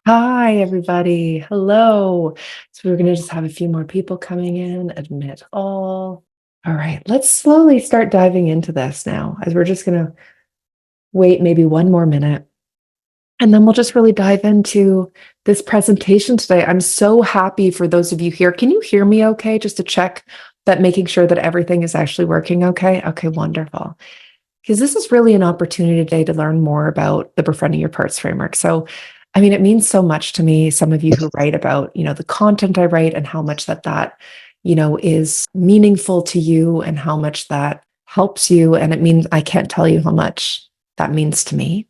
Hi, everybody. Hello. So we're going to just have a few more people coming in, admit all. All right, let's slowly start diving into this now, as we're just going to wait maybe one more minute. And then we'll just really dive into this presentation today. I'm so happy for those of you here. Can you hear me okay? Just to check that, making sure that everything is actually working okay. Okay, wonderful. Because this is really an opportunity today to learn more about the Befriending Your Parts framework. So, I mean, it means so much to me, some of you who write about, the content I write and how much that is meaningful to you and how much that helps you. And it means I can't tell you how much that means to me.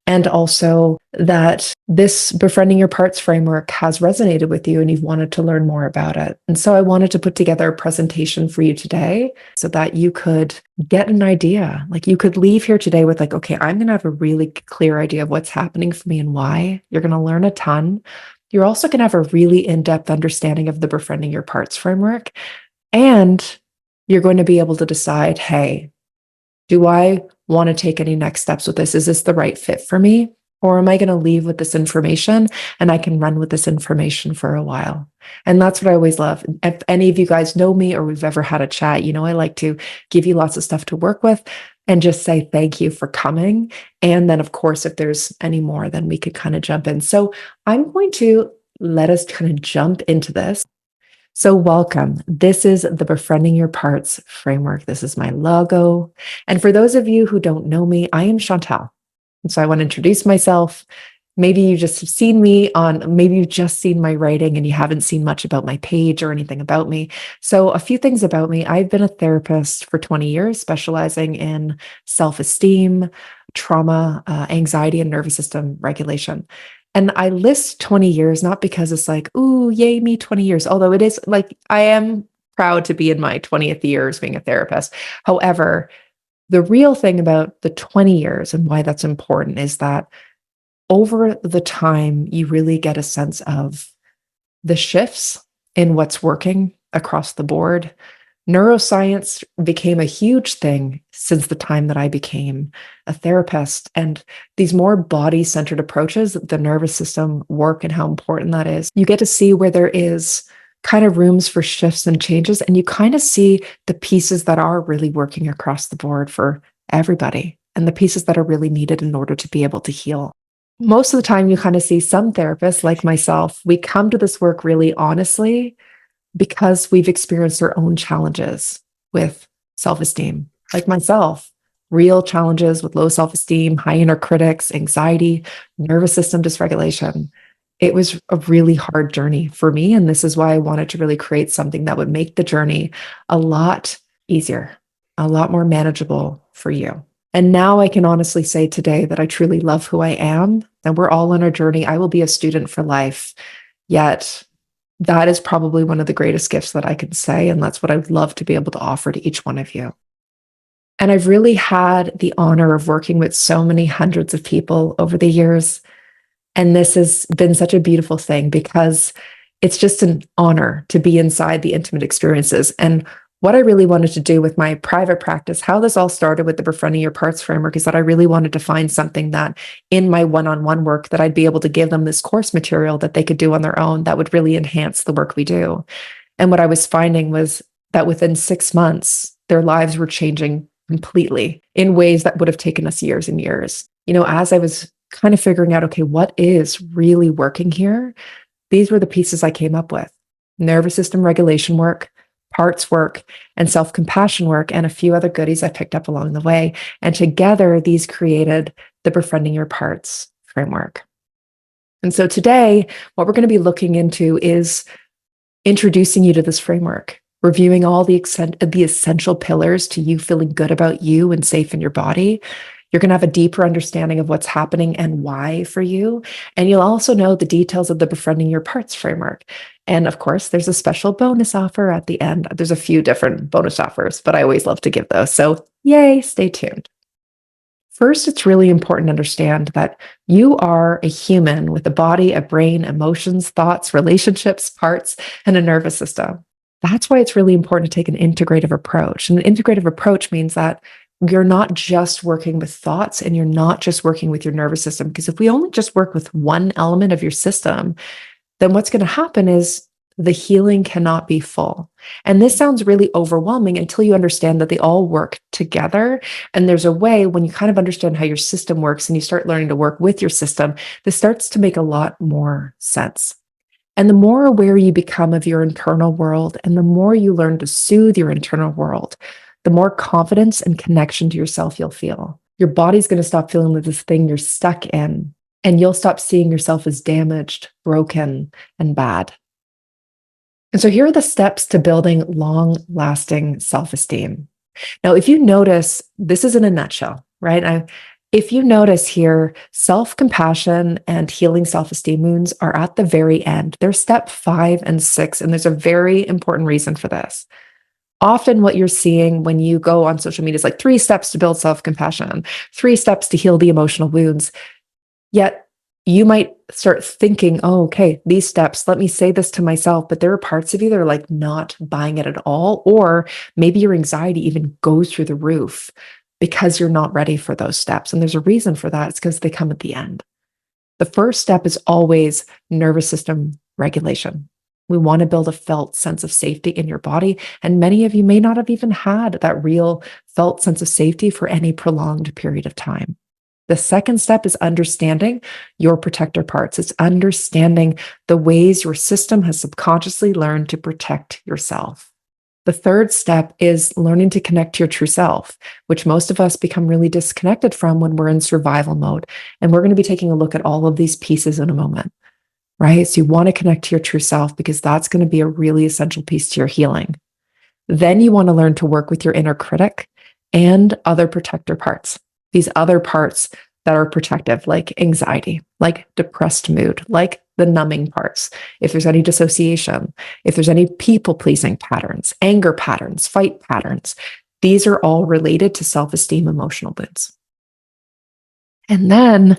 And also that this Befriending Your Parts framework has resonated with you and you've wanted to learn more about it. And so I wanted to put together a presentation for you today so that you could get an idea. Like you could leave here today with okay, I'm going to have a really clear idea of what's happening for me and why. You're going to learn a ton. You're also going to have a really in-depth understanding of the Befriending Your Parts framework. And you're going to be able to decide, hey, do I want to take any next steps with this? Is this the right fit for me? Or am I going to leave with this information and I can run with this information for a while? And that's what I always love. If any of you guys know me or we've ever had a chat, I like to give you lots of stuff to work with and just say thank you for coming. And then, of course, if there's any more, then we could kind of jump in. So I'm going to let us kind of jump into this. So welcome. This is the Befriending Your Parts framework. This is my logo. And for those of you who don't know me, I am Chantal. And so I want to introduce myself. Maybe you just have seen me maybe you've just seen my writing and you haven't seen much about my page or anything about me. So a few things about me. I've been a therapist for 20 years, specializing in self-esteem, trauma, anxiety, and nervous system regulation. And I list 20 years, not because it's ooh, yay, me 20 years, although it is I am proud to be in my 20th year as being a therapist. However, the real thing about the 20 years and why that's important is that over the time, you really get a sense of the shifts in what's working across the board. Neuroscience became a huge thing since the time that I became a therapist. And these more body-centered approaches, the nervous system work and how important that is, you get to see where there is kind of rooms for shifts and changes. And you kind of see the pieces that are really working across the board for everybody and the pieces that are really needed in order to be able to heal. Most of the time, you kind of see some therapists like myself, we come to this work really honestly because we've experienced our own challenges with self-esteem, like myself, real challenges with low self-esteem, high inner critics, anxiety, nervous system dysregulation. It was a really hard journey for me. And this is why I wanted to really create something that would make the journey a lot easier, a lot more manageable for you. And now I can honestly say today that I truly love who I am, and we're all on our journey. I will be a student for life, yet that is probably one of the greatest gifts that I can say. And that's what I would love to be able to offer to each one of you. And I've really had the honor of working with so many hundreds of people over the years. And this has been such a beautiful thing because it's just an honor to be inside the intimate experiences. And what I really wanted to do with my private practice, how this all started with the Befriending Your Parts framework, is that I really wanted to find something that in my one-on-one work that I'd be able to give them this course material that they could do on their own that would really enhance the work we do. And what I was finding was that within 6 months, their lives were changing completely in ways that would have taken us years and years. As I was kind of figuring out, okay, what is really working here? These were the pieces I came up with: nervous system regulation work, parts work, and self-compassion work, and a few other goodies I picked up along the way. And together, these created the Befriending Your Parts framework. And so today, what we're going to be looking into is introducing you to this framework, reviewing all the essential pillars to you feeling good about you and safe in your body. You're going to have a deeper understanding of what's happening and why for you. And you'll also know the details of the Befriending Your Parts framework. And of course, there's a special bonus offer at the end. There's a few different bonus offers, but I always love to give those. So yay, stay tuned. First, it's really important to understand that you are a human with a body, a brain, emotions, thoughts, relationships, parts, and a nervous system. That's why it's really important to take an integrative approach. And an integrative approach means that You're not just working with thoughts and you're not just working with your nervous system. Because if we only just work with one element of your system, then what's going to happen is the healing cannot be full. And this sounds really overwhelming until you understand that they all work together. And there's a way when you kind of understand how your system works and you start learning to work with your system, this starts to make a lot more sense. And the more aware you become of your internal world and the more you learn to soothe your internal world, the more confidence and connection to yourself you'll feel. Your body's going to stop feeling like this thing you're stuck in, and you'll stop seeing yourself as damaged, broken, and bad. And so here are the steps to building long-lasting self-esteem. Now, if you notice, this is in a nutshell, right? If you notice here, self-compassion and healing self-esteem wounds are at the very end. They're step 5 and 6, and there's a very important reason for this. Often what you're seeing when you go on social media is like 3 steps to build self-compassion, 3 steps to heal the emotional wounds. Yet you might start thinking, oh, okay, these steps, let me say this to myself, but there are parts of you that are like not buying it at all. Or maybe your anxiety even goes through the roof because you're not ready for those steps. And there's a reason for that. It's because they come at the end. The first step is always nervous system regulation. We want to build a felt sense of safety in your body. And many of you may not have even had that real felt sense of safety for any prolonged period of time. The second step is understanding your protector parts. It's understanding the ways your system has subconsciously learned to protect yourself. The third step is learning to connect to your true self, which most of us become really disconnected from when we're in survival mode. And we're going to be taking a look at all of these pieces in a moment, right? So you want to connect to your true self because that's going to be a really essential piece to your healing. Then you want to learn to work with your inner critic and other protector parts. These other parts that are protective, like anxiety, like depressed mood, like the numbing parts. If there's any dissociation, if there's any people-pleasing patterns, anger patterns, fight patterns, these are all related to self-esteem emotional wounds. And then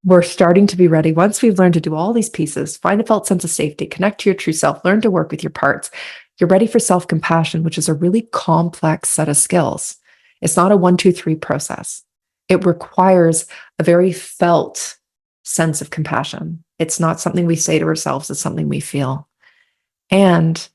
we're starting to be ready. Once we've learned to do all these pieces, find a felt sense of safety, connect to your true self, learn to work with your parts, you're ready for self-compassion, which is a really complex set of skills. It's not a 1, 2, 3 process. It requires a very felt sense of compassion. It's not something we say to ourselves, it's something we feel. And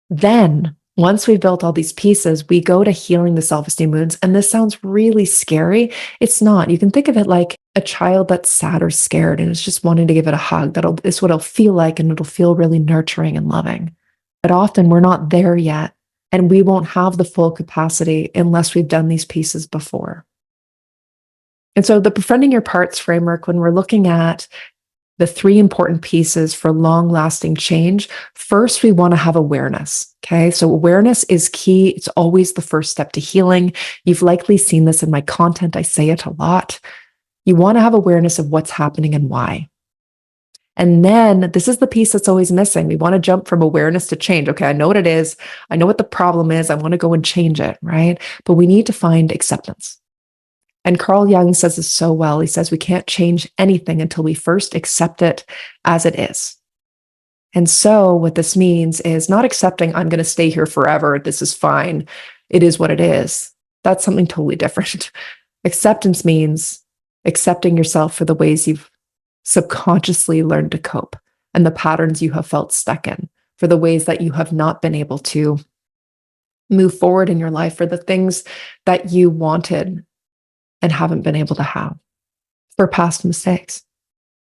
then once we've built all these pieces, we go to healing the self-esteem wounds. And this sounds really scary. It's not. You can think of it like a child that's sad or scared and is just wanting to give it a hug. That's what it'll feel like, and it'll feel really nurturing and loving. But often we're not there yet, and we won't have the full capacity unless we've done these pieces before. And so the Befriending Your Parts framework, when we're looking at the 3 important pieces for long-lasting change, first, we want to have awareness, okay? So awareness is key. It's always the first step to healing. You've likely seen this in my content. I say it a lot. You want to have awareness of what's happening and why. And then this is the piece that's always missing. We want to jump from awareness to change. Okay, I know what it is. I know what the problem is. I want to go and change it, right? But we need to find acceptance. And Carl Jung says this so well. He says we can't change anything until we first accept it as it is. And so what this means is not accepting, I'm going to stay here forever. This is fine. It is what it is. That's something totally different. Acceptance means accepting yourself for the ways you've subconsciously learned to cope and the patterns you have felt stuck in, for the ways that you have not been able to move forward in your life, for the things that you wanted and haven't been able to have, for past mistakes.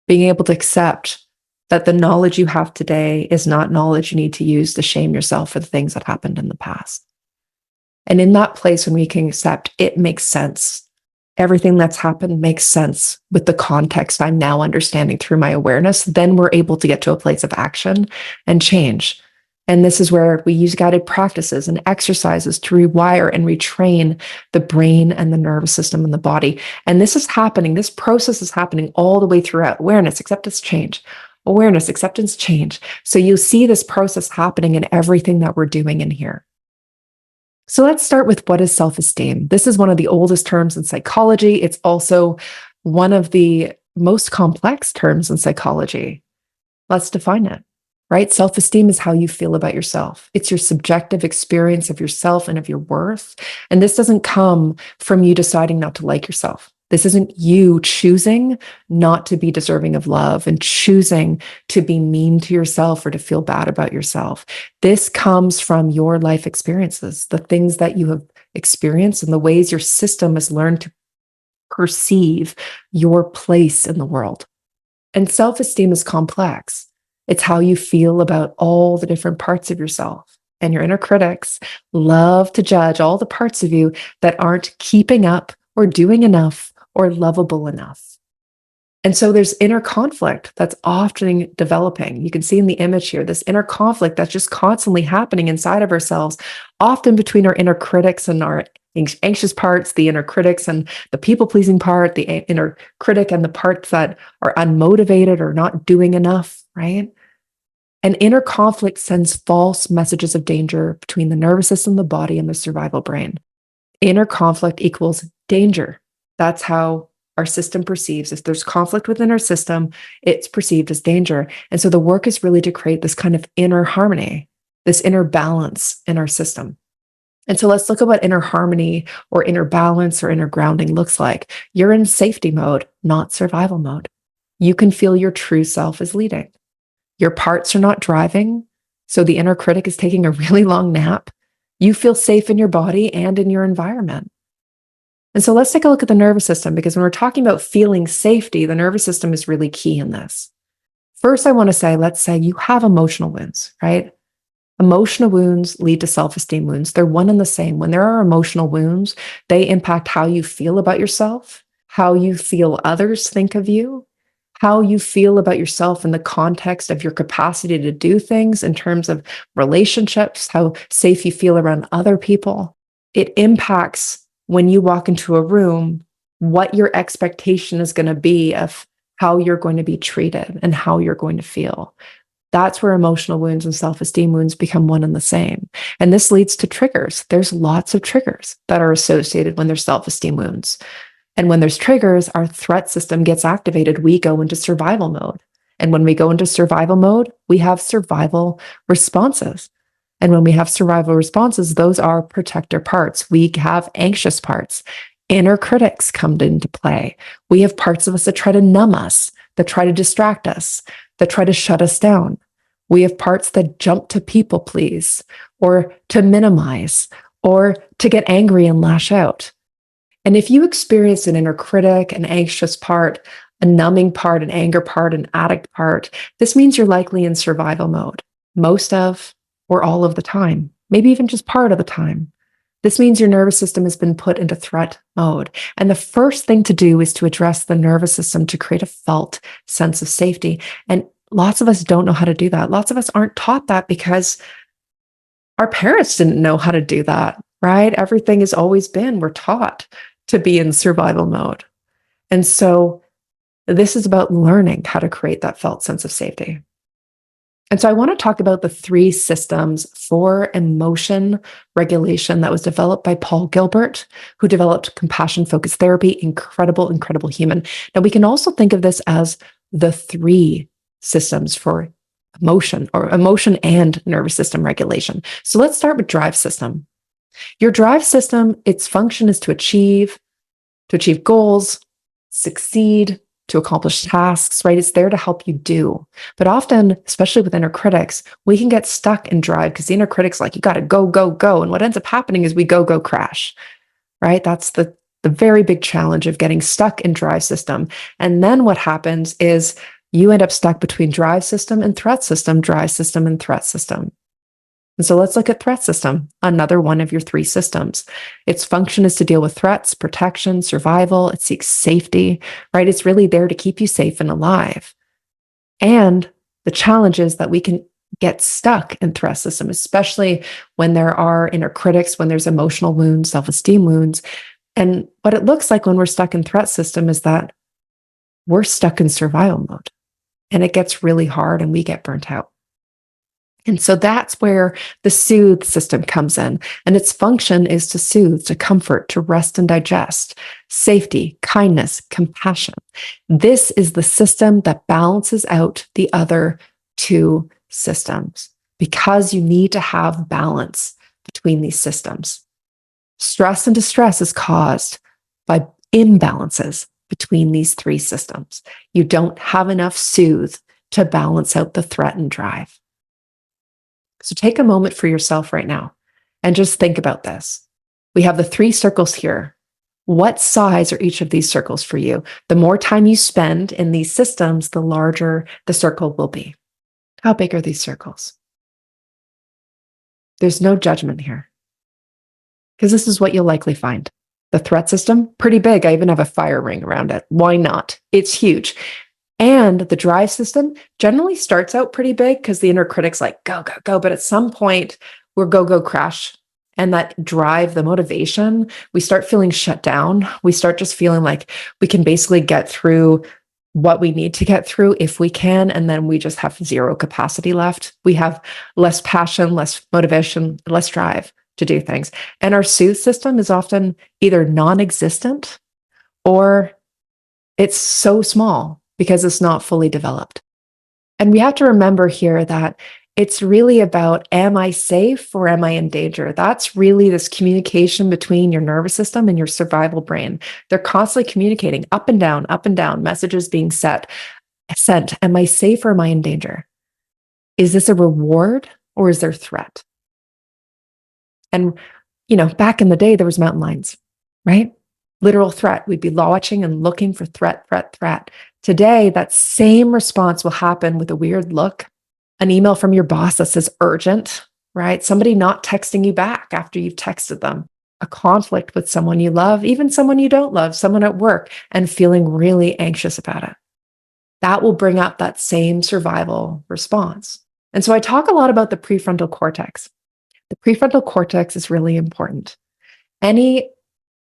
Being able to accept that the knowledge you have today is not knowledge you need to use to shame yourself for the things that happened in the past. And in that place, when we can accept, it makes sense. Everything that's happened makes sense with the context I'm now understanding through my awareness. Then we're able to get to a place of action and change. And this is where we use guided practices and exercises to rewire and retrain the brain and the nervous system and the body. And this is happening. This process is happening all the way throughout. Awareness, acceptance, change. Awareness, acceptance, change. So you'll see this process happening in everything that we're doing in here. So let's start with what is self-esteem. This is one of the oldest terms in psychology. It's also one of the most complex terms in psychology. Let's define it. right? Self-esteem is how you feel about yourself. It's your subjective experience of yourself and of your worth. And this doesn't come from you deciding not to like yourself. This isn't you choosing not to be deserving of love and choosing to be mean to yourself or to feel bad about yourself. This comes from your life experiences, the things that you have experienced and the ways your system has learned to perceive your place in the world. And self-esteem is complex. It's how you feel about all the different parts of yourself. And your inner critics love to judge all the parts of you that aren't keeping up or doing enough or lovable enough. And so there's inner conflict that's often developing. You can see in the image here, this inner conflict that's just constantly happening inside of ourselves, often between our inner critics and our anxious parts, the inner critics and the people-pleasing part, the inner critic and the parts that are unmotivated or not doing enough, right? And inner conflict sends false messages of danger between the nervous system, the body, and the survival brain. Inner conflict equals danger. That's how our system perceives. If there's conflict within our system, it's perceived as danger. And so the work is really to create this kind of inner harmony, this inner balance in our system. And so let's look at what inner harmony or inner balance or inner grounding looks like. You're in safety mode, not survival mode. You can feel your true self is leading. Your parts are not driving, so the inner critic is taking a really long nap. You feel safe in your body and in your environment. And so let's take a look at the nervous system, because when we're talking about feeling safety, the nervous system is really key in this. First, I want to say, let's say you have emotional wounds, right? Emotional wounds lead to self-esteem wounds. They're one and the same. When there are emotional wounds, they impact how you feel about yourself, how you feel others think of you, how you feel about yourself in the context of your capacity to do things in terms of relationships, how safe you feel around other people. It impacts when you walk into a room, what your expectation is going to be of how you're going to be treated and how you're going to feel. That's where emotional wounds and self-esteem wounds become one and the same. And this leads to triggers. There's lots of triggers that are associated when there's self-esteem wounds. And when there's triggers, our threat system gets activated. We go into survival mode. And when we go into survival mode, we have survival responses. And when we have survival responses, those are protector parts. We have anxious parts. Inner critics come into play. We have parts of us that try to numb us, that try to distract us, that try to shut us down. We have parts that jump to people please, or to minimize, or to get angry and lash out. And if you experience an inner critic, an anxious part, a numbing part, an anger part, an addict part, this means you're likely in survival mode, most of or all of the time, maybe even just part of the time. This means your nervous system has been put into threat mode. And the first thing to do is to address the nervous system to create a felt sense of safety. And lots of us don't know how to do that. Lots of us aren't taught that because our parents didn't know how to do that, right? Everything has always been, we're taught to be in survival mode. And so this is about learning how to create that felt sense of safety. And so I want to talk about the 3 systems for emotion regulation that was developed by Paul Gilbert, who developed compassion-focused therapy. Incredible, incredible human. Now, we can also think of this as the 3 systems for emotion, or emotion and nervous system regulation. So let's start with drive system. Your drive system, its function is to achieve goals, succeed, to accomplish tasks, right? It's there to help you do. But often, especially with inner critics, we can get stuck in drive because the inner critic's like, you got to go, go, go. And what ends up happening is we go, go, crash, right? That's the very big challenge of getting stuck in drive system. And then what happens is you end up stuck between drive system and threat system, drive system and threat system. And so let's look at threat system, another one of your 3 systems. Its function is to deal with threats, protection, survival. It seeks safety, right? It's really there to keep you safe and alive. And the challenge is that we can get stuck in threat system, especially when there are inner critics, when there's emotional wounds, self-esteem wounds. And what it looks like when we're stuck in threat system is that we're stuck in survival mode, and it gets really hard and we get burnt out. And so that's where the soothe system comes in. And its function is to soothe, to comfort, to rest and digest, safety, kindness, compassion. This is the system that balances out the other 2 systems because you need to have balance between these systems. Stress and distress is caused by imbalances between these three systems. You don't have enough soothe to balance out the threat and drive. So take a moment for yourself right now and just think about this. We have the three circles here. What size are each of these circles for you? The more time you spend in these systems, the larger the circle will be. How big are these circles? There's no judgment here, because this is what you'll likely find. The threat system, pretty big. I even have a fire ring around it. Why not? It's huge. And the drive system generally starts out pretty big because the inner critic's like, go, go, go. But at some point, we're go, go, crash. And that drive, the motivation, we start feeling shut down. We start just feeling like we can basically get through what we need to get through if we can. And then we just have zero capacity left. We have less passion, less motivation, less drive to do things. And our soothe system is often either non-existent or it's so small because it's not fully developed. And we have to remember here that it's really about, am I safe or am I in danger? That's really this communication between your nervous system and your survival brain. They're constantly communicating up and down, messages being sent. Am I safe or am I in danger? Is this a reward or is there threat? And, back in the day, there was mountain lions, right? Literal threat. We'd be watching and looking for threat. Today, that same response will happen with a weird look, an email from your boss that says urgent, right? Somebody not texting you back after you've texted them, a conflict with someone you love, even someone you don't love, someone at work, and feeling really anxious about it. That will bring up that same survival response. And so I talk a lot about the prefrontal cortex. The prefrontal cortex is really important. Any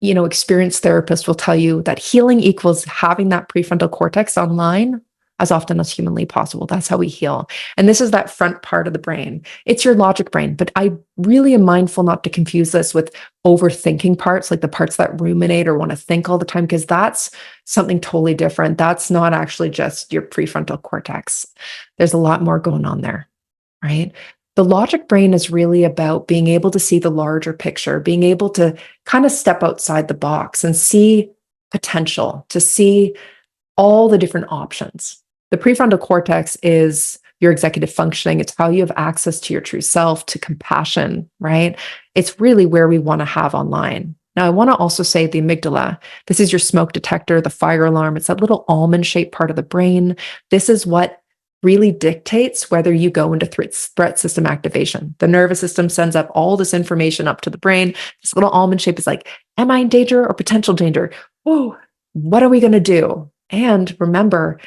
experienced therapist will tell you that healing equals having that prefrontal cortex online as often as humanly possible. That's how we heal. And this is that front part of the brain. It's your logic brain, but I really am mindful not to confuse this with overthinking parts, like the parts that ruminate or want to think all the time, because that's something totally different. That's not actually just your prefrontal cortex. There's a lot more going on there, right? The logic brain is really about being able to see the larger picture, being able to kind of step outside the box and see potential, to see all the different options. The prefrontal cortex is your executive functioning. It's how you have access to your true self, to compassion, right? It's really where we want to have online. Now, I want to also say the amygdala. This is your smoke detector, the fire alarm. It's that little almond-shaped part of the brain. This is what really dictates whether you go into threat system activation. The nervous system sends up all this information up to the brain. This little almond shape is like, am I in danger or potential danger? Whoa, what are we going to do? And remember,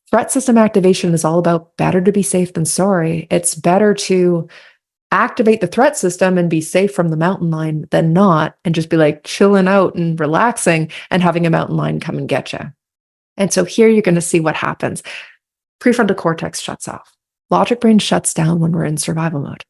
threat system activation is all about better to be safe than sorry. It's better to activate the threat system and be safe from the mountain lion than not, and just be like chilling out and relaxing and having a mountain lion come and get you. And so here you're going to see what happens. Prefrontal cortex shuts off. Logic brain shuts down when we're in survival mode.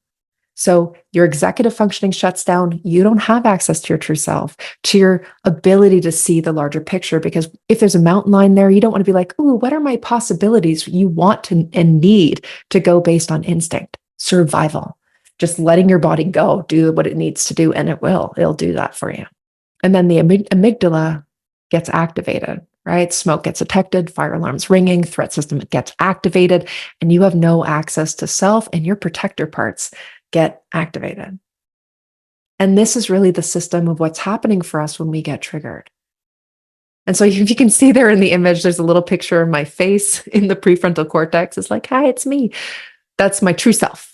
So your executive functioning shuts down. You don't have access to your true self, to your ability to see the larger picture, because if there's a mountain lion there, you don't want to be like, ooh, what are my possibilities? You want to and need to go based on instinct, survival, just letting your body go, do what it needs to do, and it'll do that for you. And then the amygdala gets activated, right? Smoke gets detected, fire alarms ringing, threat system gets activated, and you have no access to self, and your protector parts get activated. And this is really the system of what's happening for us when we get triggered. And so if you can see there in the image, there's a little picture of my face in the prefrontal cortex. It's like, hi, it's me. That's my true self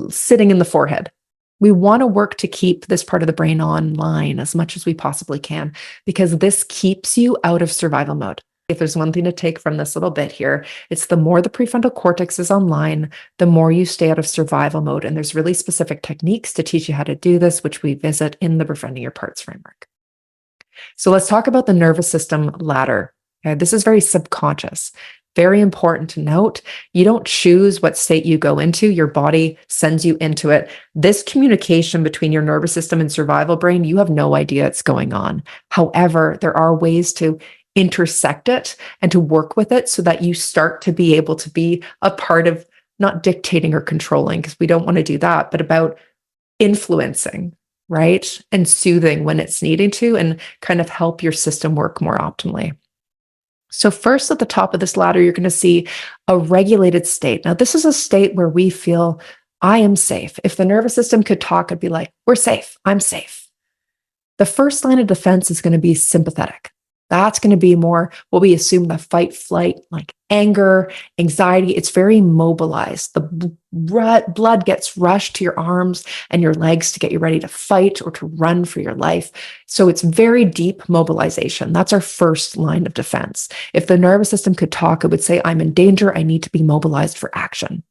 sitting in the forehead. We want to work to keep this part of the brain online as much as we possibly can, because this keeps you out of survival mode. If there's one thing to take from this little bit here, it's the more the prefrontal cortex is online, the more you stay out of survival mode. And there's really specific techniques to teach you how to do this, which we visit in the Befriending Your Parts framework. So let's talk about the nervous system ladder. Okay, this is very subconscious. Very important to note. You don't choose what state you go into. Your body sends you into it. This communication between your nervous system and survival brain, you have no idea it's going on. However, there are ways to intersect it and to work with it so that you start to be able to be a part of not dictating or controlling, because we don't want to do that, but about influencing, right? And soothing when it's needing to, and kind of help your system work more optimally. So, first at the top of this ladder, you're going to see a regulated state. Now, this is a state where we feel, I am safe. If the nervous system could talk, it'd be like, we're safe. I'm safe. The first line of defense is going to be sympathetic. That's going to be more what we assume the fight, flight, like anger, anxiety. It's very mobilized. The blood gets rushed to your arms and your legs to get you ready to fight or to run for your life. So it's very deep mobilization. That's our first line of defense. If the nervous system could talk, it would say, I'm in danger. I need to be mobilized for action.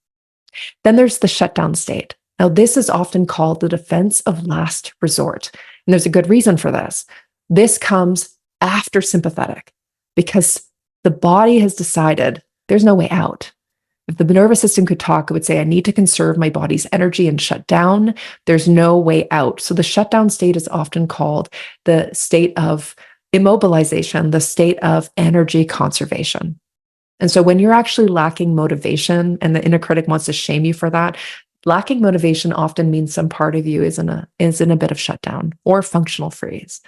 Then there's the shutdown state. Now, this is often called the defense of last resort. And there's a good reason for this. This comes after sympathetic because the body has decided there's no way out. If the nervous system could talk, it would say, I need to conserve my body's energy and shut down. There's no way out. So the shutdown state is often called the state of immobilization, the state of energy conservation. And so when you're actually lacking motivation and the inner critic wants to shame you for that, lacking motivation often means some part of you is in a bit of shutdown or functional freeze.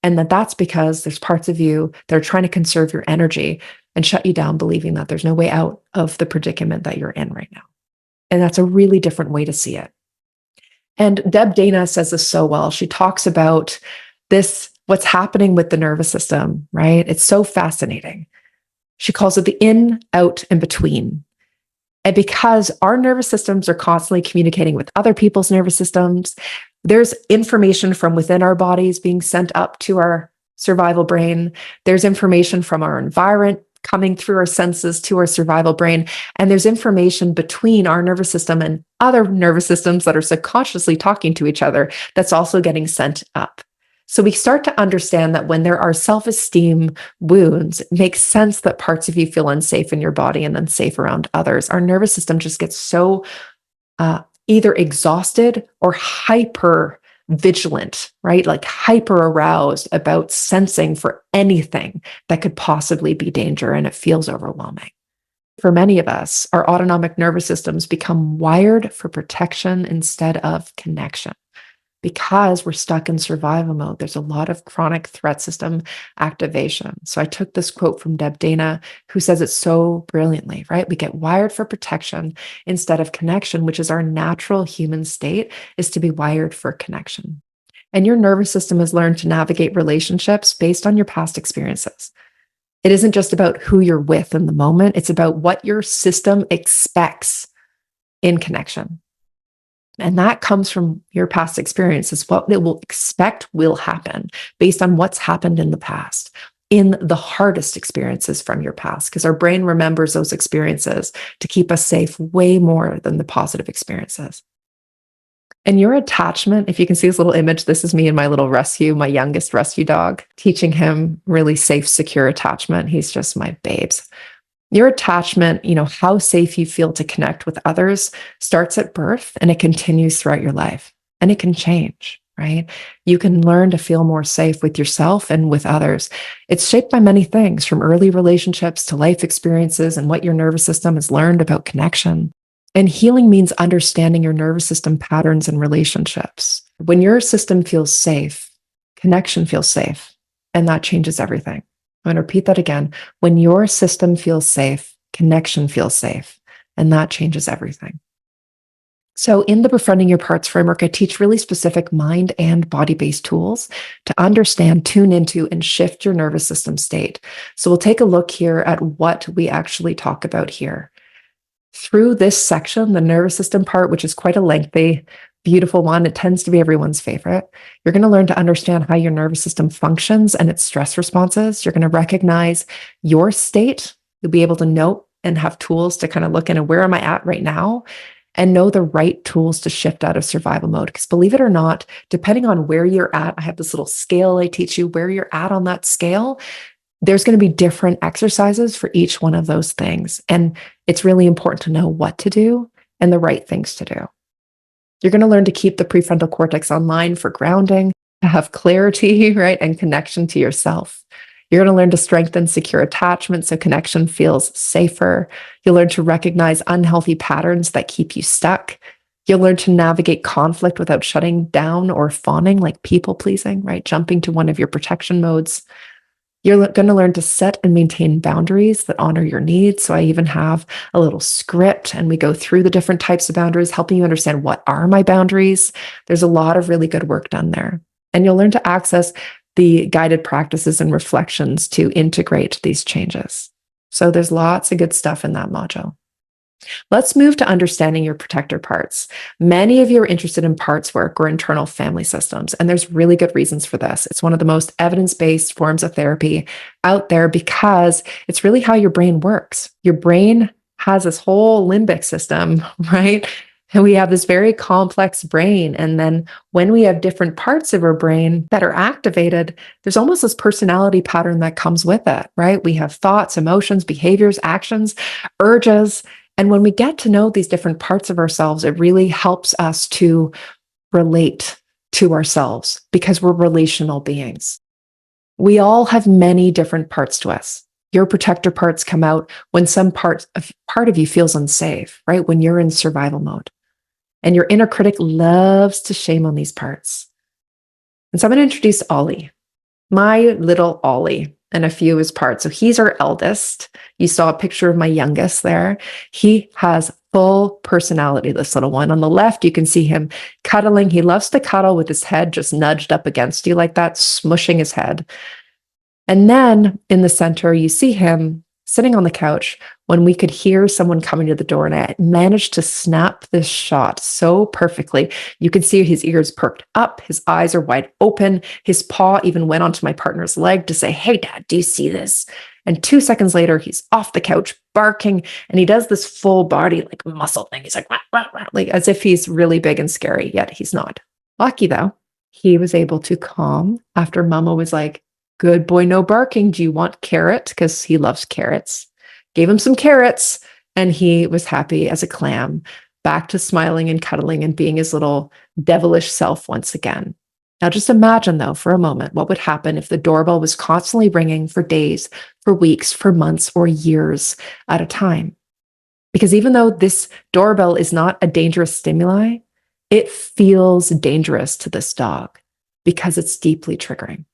And that's because there's parts of you that are trying to conserve your energy and shut you down, believing that there's no way out of the predicament that you're in right now. And that's a really different way to see it. And Deb Dana says this so well. She talks about this, what's happening with the nervous system, right? It's so fascinating. She calls it the in, out, and between. And because our nervous systems are constantly communicating with other people's nervous systems, there's information from within our bodies being sent up to our survival brain. There's information from our environment coming through our senses to our survival brain. And there's information between our nervous system and other nervous systems that are subconsciously talking to each other that's also getting sent up. So we start to understand that when there are self-esteem wounds, it makes sense that parts of you feel unsafe in your body and unsafe around others. Our nervous system just gets so either exhausted or hyper vigilant, right? Like hyper aroused about sensing for anything that could possibly be danger, and it feels overwhelming. For many of us, our autonomic nervous systems become wired for protection instead of connection. Because we're stuck in survival mode, there's a lot of chronic threat system activation. So I took this quote from Deb Dana, who says it so brilliantly, right? We get wired for protection instead of connection, which is our natural human state, is to be wired for connection. And your nervous system has learned to navigate relationships based on your past experiences. It isn't just about who you're with in the moment, it's about what your system expects in connection. And that comes from your past experiences. What it will expect will happen based on what's happened in the past, in the hardest experiences from your past, because our brain remembers those experiences to keep us safe way more than the positive experiences. And your attachment, if you can see this little image, this is me and my little rescue, my youngest rescue dog, teaching him really safe, secure attachment. He's just my babes. Your attachment, how safe you feel to connect with others starts at birth and it continues throughout your life, and it can change, right? You can learn to feel more safe with yourself and with others. It's shaped by many things, from early relationships to life experiences and what your nervous system has learned about connection. And healing means understanding your nervous system patterns and relationships. When your system feels safe, connection feels safe, and that changes everything. I'm going to repeat that again. When your system feels safe, connection feels safe, and that changes everything. So in the Befriending Your Parts framework, I teach really specific mind and body-based tools to understand, tune into, and shift your nervous system state. So we'll take a look here at what we actually talk about here. Through this section, the nervous system part, which is quite a lengthy, beautiful one, it tends to be everyone's favorite. You're going to learn to understand how your nervous system functions and its stress responses. You're going to recognize your state. You'll be able to note and have tools to kind of look in, where am I at right now, and know the right tools to shift out of survival mode. Because believe it or not, depending on where you're at, I have this little scale I teach you, where you're at on that scale, there's going to be different exercises for each one of those things. And it's really important to know what to do and the right things to do. You're going to learn to keep the prefrontal cortex online for grounding, to have clarity, right, and connection to yourself. You're going to learn to strengthen secure attachment so connection feels safer. You'll learn to recognize unhealthy patterns that keep you stuck. You'll learn to navigate conflict without shutting down or fawning, like people pleasing, right? Jumping to one of your protection modes. You're going to learn to set and maintain boundaries that honor your needs. So I even have a little script and we go through the different types of boundaries, helping you understand what are my boundaries. There's a lot of really good work done there. And you'll learn to access the guided practices and reflections to integrate these changes. So there's lots of good stuff in that module. Let's move to understanding your protector parts. Many of you are interested in parts work or internal family systems, and there's really good reasons for this. It's one of the most evidence-based forms of therapy out there because it's really how your brain works. Your brain has this whole limbic system, right? And we have this very complex brain. And then when we have different parts of our brain that are activated, there's almost this personality pattern that comes with it, right? We have thoughts, emotions, behaviors, actions, urges. And when we get to know these different parts of ourselves, it really helps us to relate to ourselves because we're relational beings. We all have many different parts to us. Your protector parts come out when some part of you feels unsafe, right? When you're in survival mode. And your inner critic loves to shame on these parts. And so I'm going to introduce Ollie, my little Ollie, and a few of his parts. So he's our eldest. You saw a picture of my youngest there. He has full personality, this little one. On the left, you can see him cuddling. He loves to cuddle with his head just nudged up against you like that, smushing his head. And then in the center, you see him sitting on the couch when we could hear someone coming to the door, and I managed to snap this shot so perfectly. You can see his ears perked up, his eyes are wide open, his paw even went onto my partner's leg to say, "Hey, Dad, do you see this?" And 2 seconds later, he's off the couch barking, and he does this full body like muscle thing. He's like, "Wah, wah, wah," like as if he's really big and scary, yet he's not. Lucky though, he was able to calm after Mama was like, "Good boy, no barking. Do you want carrot?" Because he loves carrots. Gave him some carrots, and he was happy as a clam, back to smiling and cuddling and being his little devilish self once again. Now, just imagine, though, for a moment, what would happen if the doorbell was constantly ringing for days, for weeks, for months, or years at a time. Because even though this doorbell is not a dangerous stimuli, it feels dangerous to this dog because it's deeply triggering.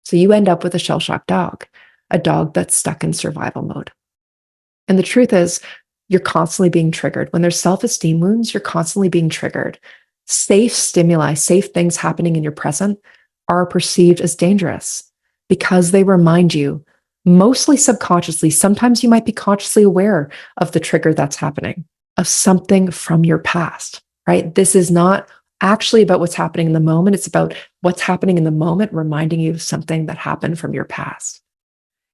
So you end up with a shell-shocked dog, a dog that's stuck in survival mode. And the truth is, you're constantly being triggered. When there's self-esteem wounds, you're constantly being triggered. Safe stimuli, safe things happening in your present are perceived as dangerous because they remind you, mostly subconsciously, sometimes you might be consciously aware of the trigger that's happening, of something from your past, right? This is not actually about what's happening in the moment. It's about what's happening in the moment, reminding you of something that happened from your past.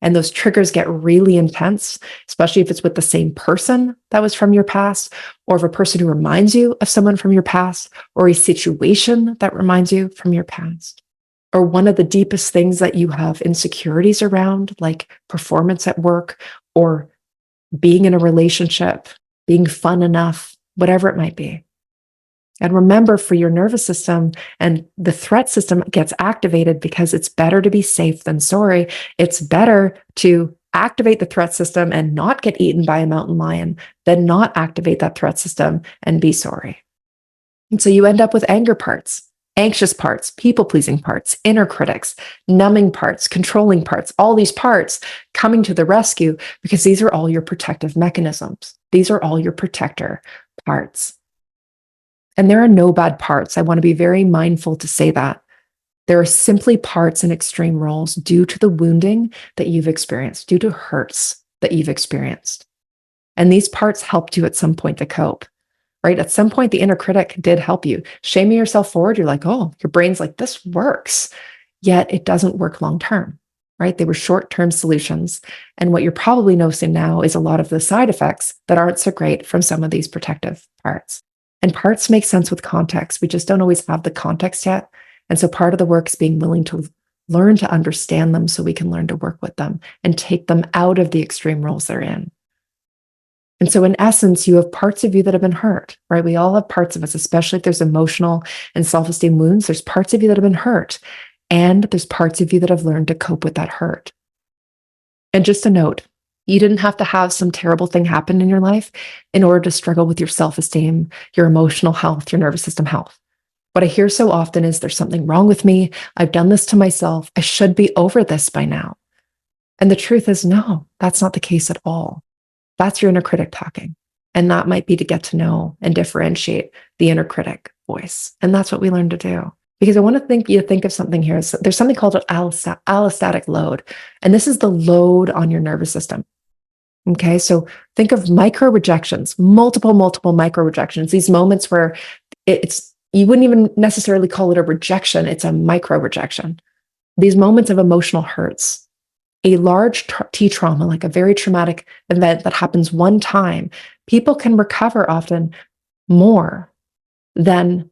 And those triggers get really intense, especially if it's with the same person that was from your past, or if a person who reminds you of someone from your past, or a situation that reminds you from your past, or one of the deepest things that you have insecurities around, like performance at work, or being in a relationship, being fun enough, whatever it might be. And remember, for your nervous system and the threat system gets activated because it's better to be safe than sorry. It's better to activate the threat system and not get eaten by a mountain lion than not activate that threat system and be sorry. And so you end up with anger parts, anxious parts, people-pleasing parts, inner critics, numbing parts, controlling parts, all these parts coming to the rescue because these are all your protective mechanisms. These are all your protector parts. And there are no bad parts. I want to be very mindful to say that. There are simply parts in extreme roles due to the wounding that you've experienced, due to hurts that you've experienced. And these parts helped you at some point to cope, right? At some point, the inner critic did help you. Shaming yourself forward, you're like, oh, your brain's like, this works. Yet it doesn't work long-term, right? They were short-term solutions. And what you're probably noticing now is a lot of the side effects that aren't so great from some of these protective parts. And parts make sense with context. We just don't always have the context yet. And so part of the work is being willing to learn to understand them so we can learn to work with them and take them out of the extreme roles they're in. And so in essence, you have parts of you that have been hurt, right? We all have parts of us, especially if there's emotional and self-esteem wounds. There's parts of you that have been hurt. And there's parts of you that have learned to cope with that hurt. And just a note, you didn't have to have some terrible thing happen in your life in order to struggle with your self-esteem, your emotional health, your nervous system health. What I hear so often is there's something wrong with me. I've done this to myself. I should be over this by now. And the truth is, no, that's not the case at all. That's your inner critic talking. And that might be to get to know and differentiate the inner critic voice. And that's what we learn to do. Because I want to think of something here. So there's something called an allostatic load. And this is the load on your nervous system. Okay, so think of micro rejections, multiple micro rejections, these moments where you wouldn't even necessarily call it a rejection, it's a micro rejection. These moments of emotional hurts, a large T trauma, like a very traumatic event that happens one time, people can recover often more than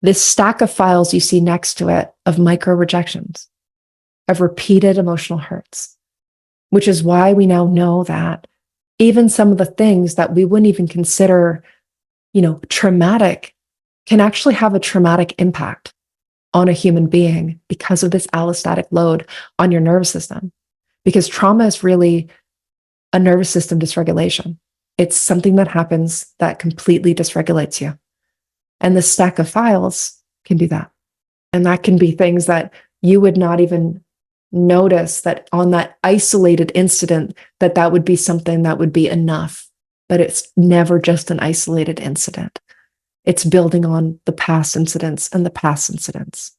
this stack of files you see next to it of micro rejections, of repeated emotional hurts, which is why we now know that even some of the things that we wouldn't even consider, traumatic can actually have a traumatic impact on a human being because of this allostatic load on your nervous system. Because trauma is really a nervous system dysregulation. It's something that happens that completely dysregulates you. And the stack of files can do that. And that can be things that you would not even notice that on that isolated incident, that would be something that would be enough. But it's never just an isolated incident. It's building on the past incidents and the past incidents.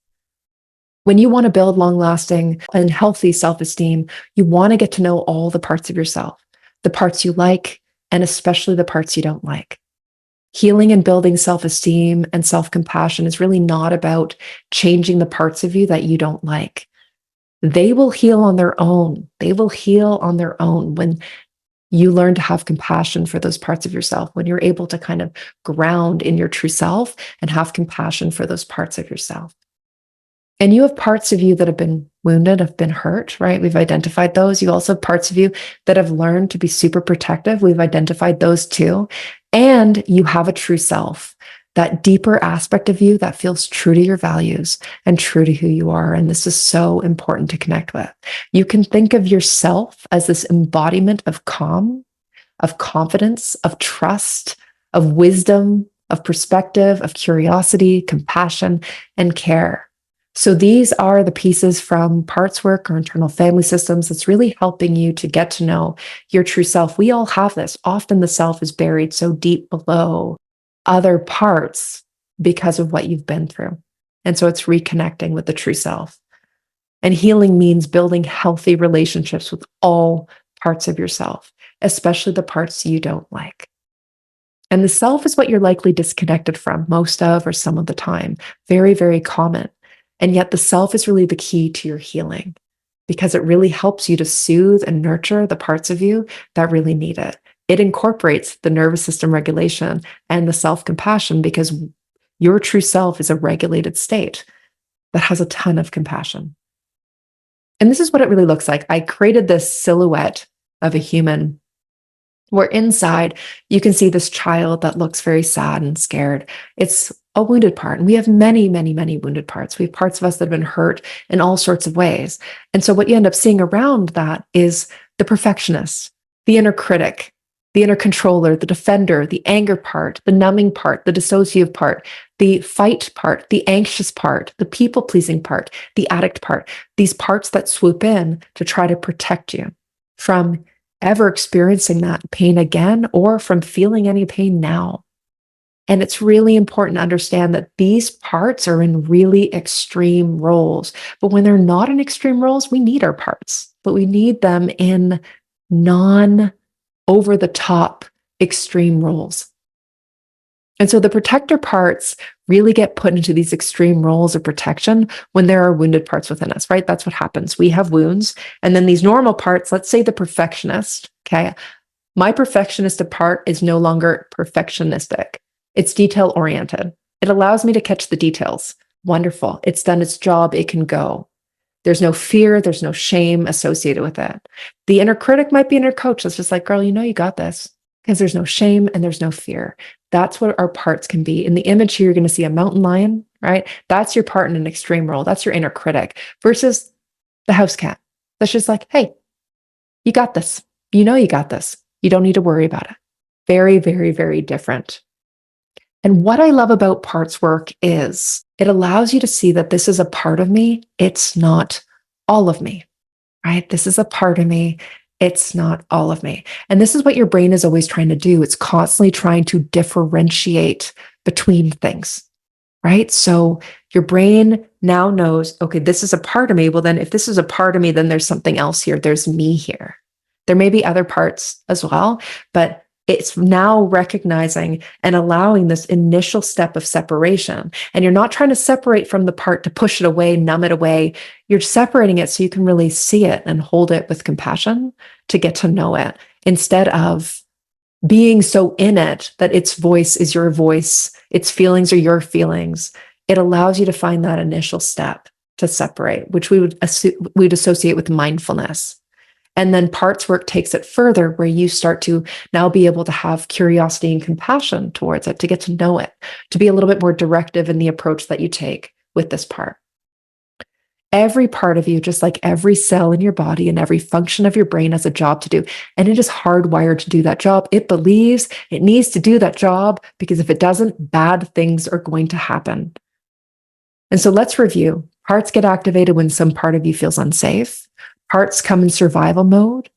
When you want to build long-lasting and healthy self-esteem, you want to get to know all the parts of yourself, the parts you like, and especially the parts you don't like. Healing and building self-esteem and self-compassion is really not about changing the parts of you that you don't like. They will heal on their own. They will heal on their own when you learn to have compassion for those parts of yourself, when you're able to kind of ground in your true self and have compassion for those parts of yourself. And you have parts of you that have been wounded, have been hurt, right? We've identified those. You also have parts of you that have learned to be super protective. We've identified those too. And you have a true self, that deeper aspect of you that feels true to your values and true to who you are. And this is so important to connect with. You can think of yourself as this embodiment of calm, of confidence, of trust, of wisdom, of perspective, of curiosity, compassion, and care. So these are the pieces from parts work or internal family systems that's really helping you to get to know your true self. We all have this. Often the self is buried so deep below other parts because of what you've been through. And so it's reconnecting with the true self. And healing means building healthy relationships with all parts of yourself, especially the parts you don't like. And the self is what you're likely disconnected from most of or some of the time. Very, very common. And yet the self is really the key to your healing because it really helps you to soothe and nurture the parts of you that really need it. It incorporates the nervous system regulation and the self-compassion because your true self is a regulated state that has a ton of compassion. And this is what it really looks like. I created this silhouette of a human where inside you can see this child that looks very sad and scared. It's a wounded part. And we have many, many, many wounded parts. We have parts of us that have been hurt in all sorts of ways. And so what you end up seeing around that is the perfectionist, the inner critic, the inner controller, the defender, the anger part, the numbing part, the dissociative part, the fight part, the anxious part, the people-pleasing part, the addict part, these parts that swoop in to try to protect you from ever experiencing that pain again or from feeling any pain now. And it's really important to understand that these parts are in really extreme roles. But when they're not in extreme roles, we need our parts, but we need them in non-over-the-top extreme roles. And so the protector parts really get put into these extreme roles of protection when there are wounded parts within us, right? That's what happens. We have wounds. And then these normal parts, let's say the perfectionist, okay? My perfectionist part is no longer perfectionistic. It's detail oriented. It allows me to catch the details. Wonderful. It's done its job. It can go. There's no fear. There's no shame associated with it. The inner critic might be an inner coach that's just like, girl, you got this. Because there's no shame and there's no fear. That's what our parts can be. In the image here, you're going to see a mountain lion, right? That's your part in an extreme role. That's your inner critic versus the house cat. That's just like, hey, You got this. You know, you got this. You don't need to worry about it. Very, very, very different. And what I love about parts work is it allows you to see that this is a part of me. It's not all of me, right? This is a part of me. It's not all of me. And this is what your brain is always trying to do. It's constantly trying to differentiate between things, right? So your brain now knows, okay, this is a part of me. Well, then if this is a part of me, then there's something else here. There's me here. There may be other parts as well, but it's now recognizing and allowing this initial step of separation. And you're not trying to separate from the part to push it away, numb it away. You're separating it so you can really see it and hold it with compassion to get to know it instead of being so in it that its voice is your voice, its feelings are your feelings. It allows you to find that initial step to separate, which we'd associate with mindfulness. And then parts work takes it further where you start to now be able to have curiosity and compassion towards it, to get to know it, to be a little bit more directive in the approach that you take with this part. Every part of you, just like every cell in your body and every function of your brain has a job to do. And it is hardwired to do that job. It believes it needs to do that job because if it doesn't, bad things are going to happen. And so let's review. Parts get activated when some part of you feels unsafe. Parts come in survival mode.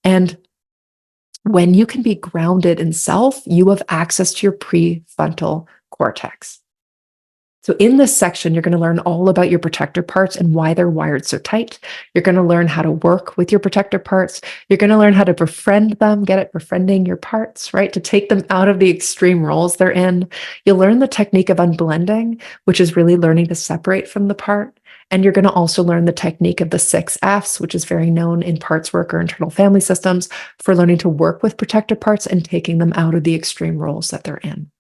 And when you can be grounded in self, you have access to your prefrontal cortex. So in this section, you're going to learn all about your protector parts and why they're wired so tight. You're going to learn how to work with your protector parts. You're going to learn how to befriend them, get it, befriending your parts, right? To take them out of the extreme roles they're in. You'll learn the technique of unblending, which is really learning to separate from the part. And you're going to also learn the technique of the 6Fs, which is very known in parts work or internal family systems, for learning to work with protector parts and taking them out of the extreme roles that they're in.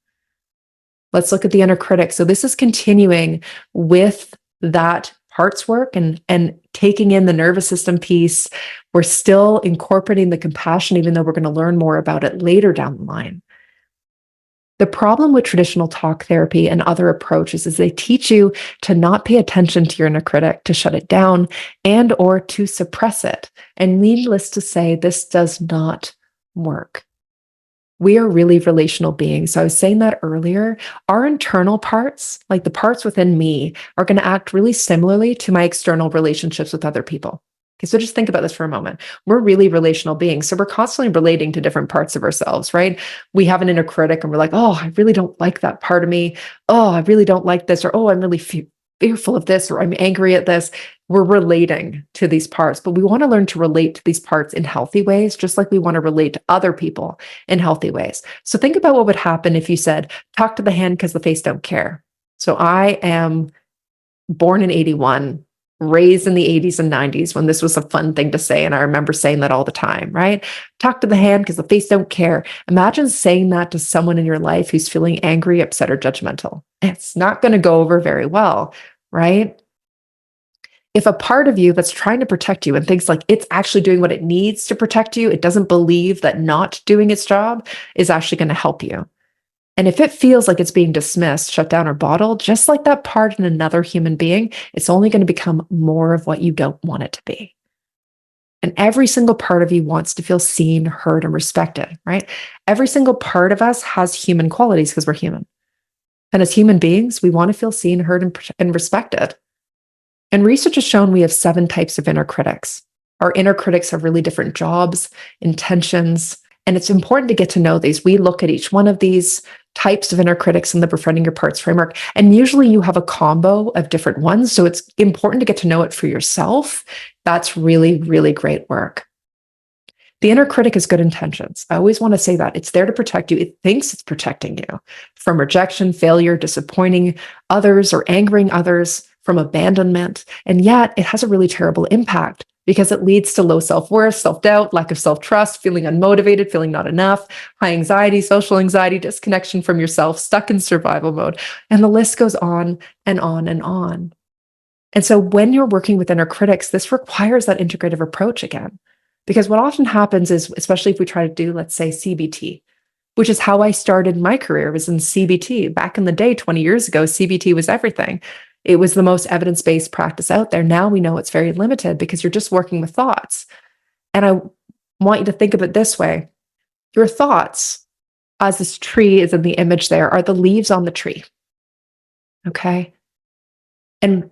Let's look at the inner critic. So this is continuing with that parts work and taking in the nervous system piece. We're still incorporating the compassion, even though we're going to learn more about it later down the line. The problem with traditional talk therapy and other approaches is they teach you to not pay attention to your inner critic, to shut it down and or to suppress it. And needless to say, this does not work. We are really relational beings. So I was saying that earlier. Our internal parts, like the parts within me, are going to act really similarly to my external relationships with other people. Okay, so just think about this for a moment. We're really relational beings. So we're constantly relating to different parts of ourselves, right? We have an inner critic and we're like, oh, I really don't like that part of me. Oh, I really don't like this. Or, oh, I'm really fearful of this, or I'm angry at this. We're relating to these parts, but we want to learn to relate to these parts in healthy ways, just like we want to relate to other people in healthy ways. So think about what would happen if you said, talk to the hand because the face don't care. So I am born in 81, raised in the 80s and 90s when this was a fun thing to say. And I remember saying that all the time, right? Talk to the hand because the face don't care. Imagine saying that to someone in your life who's feeling angry, upset, or judgmental. It's not going to go over very well, right? If a part of you that's trying to protect you and thinks like it's actually doing what it needs to protect you, it doesn't believe that not doing its job is actually going to help you. And if it feels like it's being dismissed, shut down, or bottled, just like that part in another human being, it's only going to become more of what you don't want it to be. And every single part of you wants to feel seen, heard, and respected, right? Every single part of us has human qualities because we're human. And as human beings, we want to feel seen, heard, and respected. And research has shown we have 7 types of inner critics. Our inner critics have really different jobs, intentions, and it's important to get to know these. We look at each one of these types of inner critics in the Befriending Your Parts framework. And usually you have a combo of different ones. So it's important to get to know it for yourself. That's really, really great work. The inner critic has good intentions. I always want to say that. It's there to protect you. It thinks it's protecting you from rejection, failure, disappointing others, or angering others, from abandonment. And yet it has a really terrible impact because it leads to low self-worth, self-doubt, lack of self-trust, feeling unmotivated, feeling not enough, high anxiety, social anxiety, disconnection from yourself, stuck in survival mode. And the list goes on and on and on. And so when you're working with inner critics, this requires that integrative approach again. Because what often happens is, especially if we try to do, let's say, CBT, which is how I started my career, was in CBT. Back in the day, 20 years ago, CBT was everything. It was the most evidence-based practice out there. Now we know it's very limited because you're just working with thoughts. And I want you to think of it this way. Your thoughts, as this tree is in the image there, are the leaves on the tree. Okay. And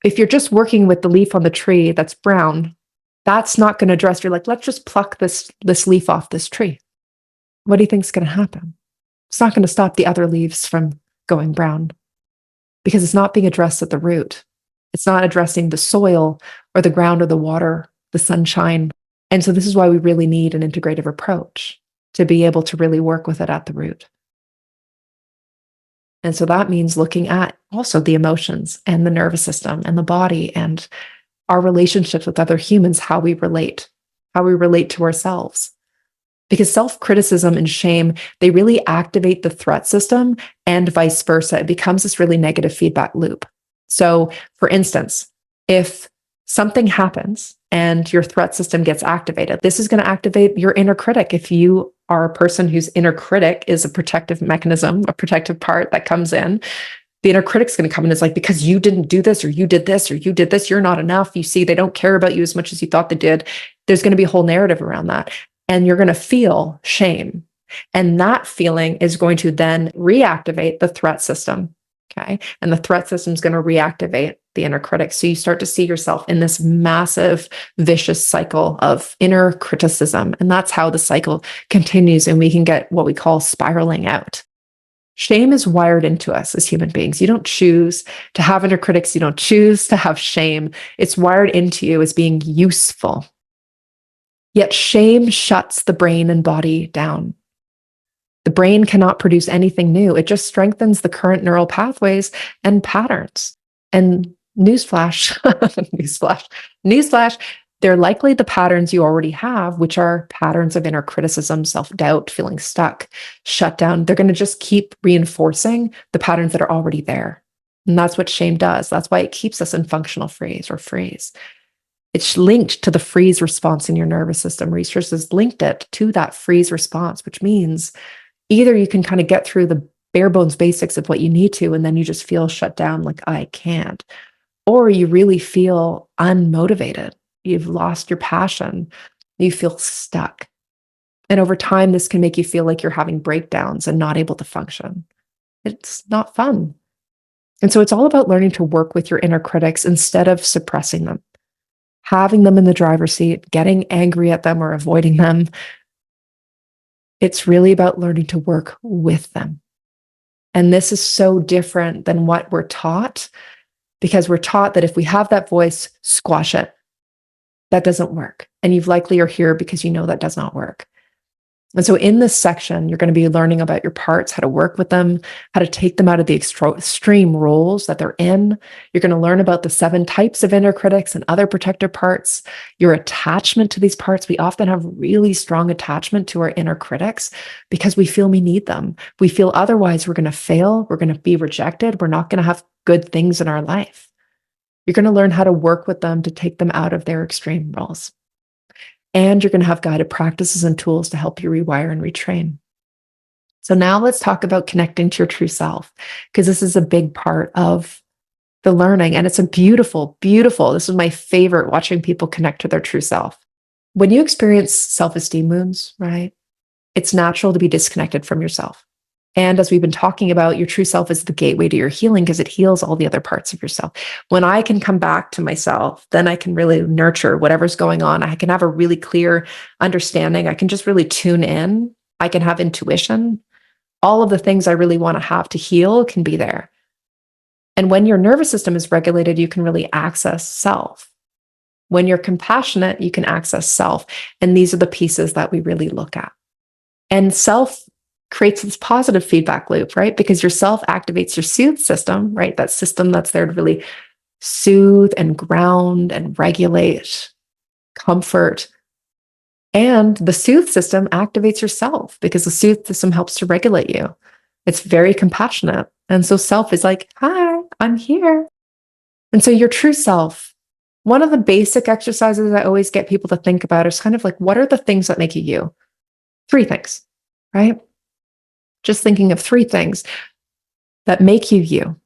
if you're just working with the leaf on the tree that's brown, that's not going to address, you're like, let's just pluck this leaf off this tree. What do you think is going to happen? It's not going to stop the other leaves from going brown because it's not being addressed at the root. It's not addressing the soil or the ground or the water, the sunshine. And so this is why we really need an integrative approach to be able to really work with it at the root. And so that means looking at also the emotions and the nervous system and the body and our relationships with other humans, how we relate to ourselves. Because self-criticism and shame, they really activate the threat system and vice versa. It becomes this really negative feedback loop. So for instance, if something happens and your threat system gets activated, this is going to activate your inner critic. If you are a person whose inner critic is a protective mechanism, a protective part that comes in, the inner critic's going to come in and is like, because you didn't do this, or you did this, or you did this, you're not enough. You see, they don't care about you as much as you thought they did. There's going to be a whole narrative around that. And you're going to feel shame. And that feeling is going to then reactivate the threat system. Okay. And the threat system is going to reactivate the inner critic. So you start to see yourself in this massive, vicious cycle of inner criticism. And that's how the cycle continues. And we can get what we call spiraling out. Shame is wired into us as human beings. You don't choose to have inner critics. You don't choose to have shame. It's wired into you as being useful. Yet shame shuts the brain and body down. The brain cannot produce anything new. It just strengthens the current neural pathways and patterns. And newsflash, newsflash, they're likely the patterns you already have, which are patterns of inner criticism, self-doubt, feeling stuck, shut down. They're going to just keep reinforcing the patterns that are already there. And that's what shame does. That's why it keeps us in functional freeze or freeze. It's linked to the freeze response in your nervous system. Research has linked it to that freeze response, which means either you can kind of get through the bare bones basics of what you need to, and then you just feel shut down like, I can't. Or you really feel unmotivated. You've lost your passion. You feel stuck. And over time, this can make you feel like you're having breakdowns and not able to function. It's not fun. And so it's all about learning to work with your inner critics instead of suppressing them, having them in the driver's seat, getting angry at them or avoiding them. It's really about learning to work with them. And this is so different than what we're taught, because we're taught that if we have that voice, squash it. That doesn't work. And you've likely are here because you know that does not work. And so in this section, you're going to be learning about your parts, how to work with them, how to take them out of the extreme roles that they're in. You're going to learn about the 7 types of inner critics and other protective parts, your attachment to these parts. We often have really strong attachment to our inner critics because we feel we need them. We feel otherwise we're going to fail. We're going to be rejected. We're not going to have good things in our life. You're going to learn how to work with them to take them out of their extreme roles. And you're going to have guided practices and tools to help you rewire and retrain. So now let's talk about connecting to your true self, because this is a big part of the learning. And it's a beautiful, this is my favorite, watching people connect to their true self. When you experience self-esteem wounds, right, it's natural to be disconnected from yourself. And as we've been talking about, your true self is the gateway to your healing because it heals all the other parts of yourself. When I can come back to myself, then I can really nurture whatever's going on. I can have a really clear understanding. I can just really tune in. I can have intuition. All of the things I really want to have to heal can be there. And when your nervous system is regulated, you can really access self. When you're compassionate, you can access self. And these are the pieces that we really look at. And self creates this positive feedback loop, right? Because your self activates your soothe system, right? That system that's there to really soothe and ground and regulate, comfort. And the soothe system activates yourself because the soothe system helps to regulate you. It's very compassionate. And so self is like, hi, I'm here. And so your true self, one of the basic exercises I always get people to think about is kind of like, what are the things that make you you? 3 things, right? Just thinking of 3 things that make you you,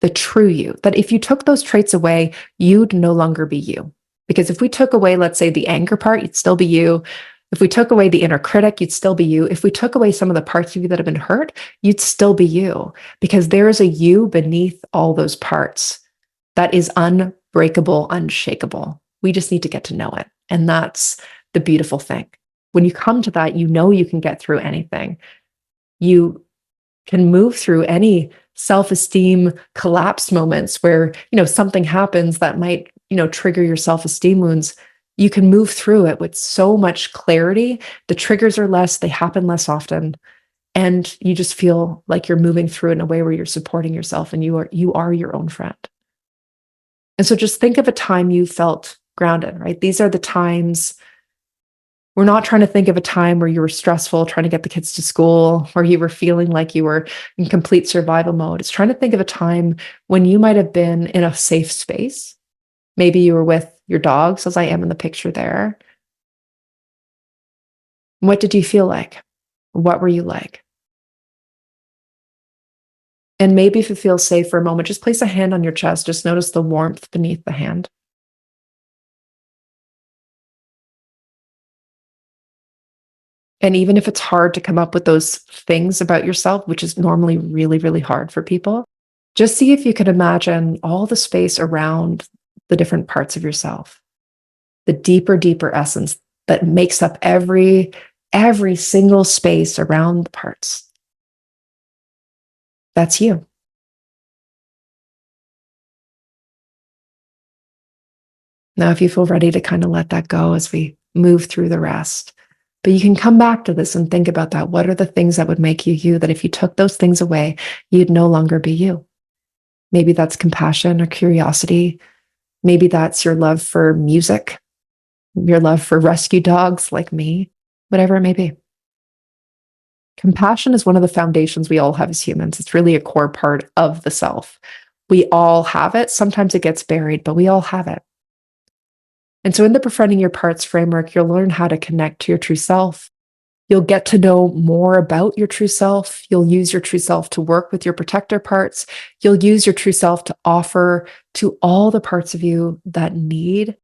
the true you, that if you took those traits away, you'd no longer be you. Because if we took away, let's say, the anger part, you'd still be you. If we took away the inner critic, you'd still be you. If we took away some of the parts of you that have been hurt, you'd still be you, because there is a you beneath all those parts that is unbreakable, unshakable. We just need to get to know it. And that's the beautiful thing. When you come to that, you know you can get through anything. You can move through any self-esteem collapse moments where, something happens that might, trigger your self-esteem wounds. You can move through it with so much clarity. The triggers are less, they happen less often. And you just feel like you're moving through it in a way where you're supporting yourself and you are your own friend. And so just think of a time you felt grounded, right? These are the times. We're not trying to think of a time where you were stressful, trying to get the kids to school, or you were feeling like you were in complete survival mode. It's trying to think of a time when you might have been in a safe space. Maybe you were with your dogs, as I am in the picture there. What did you feel like? What were you like? And maybe if it feels safe for a moment, just place a hand on your chest. Just notice the warmth beneath the hand. And even if it's hard to come up with those things about yourself, which is normally really, really hard for people, just see if you can imagine all the space around the different parts of yourself, the deeper, deeper essence that makes up every single space around the parts. That's you. Now, if you feel ready to kind of let that go as we move through the rest, but you can come back to this and think about that. What are the things that would make you you, that if you took those things away, you'd no longer be you? Maybe that's compassion or curiosity. Maybe that's your love for music, your love for rescue dogs like me, whatever it may be. Compassion is one of the foundations we all have as humans. It's really a core part of the self. We all have it. Sometimes it gets buried, but we all have it. And so in the Befriending Your Parts framework, you'll learn how to connect to your true self. You'll get to know more about your true self. You'll use your true self to work with your protector parts. You'll use your true self to offer to all the parts of you that need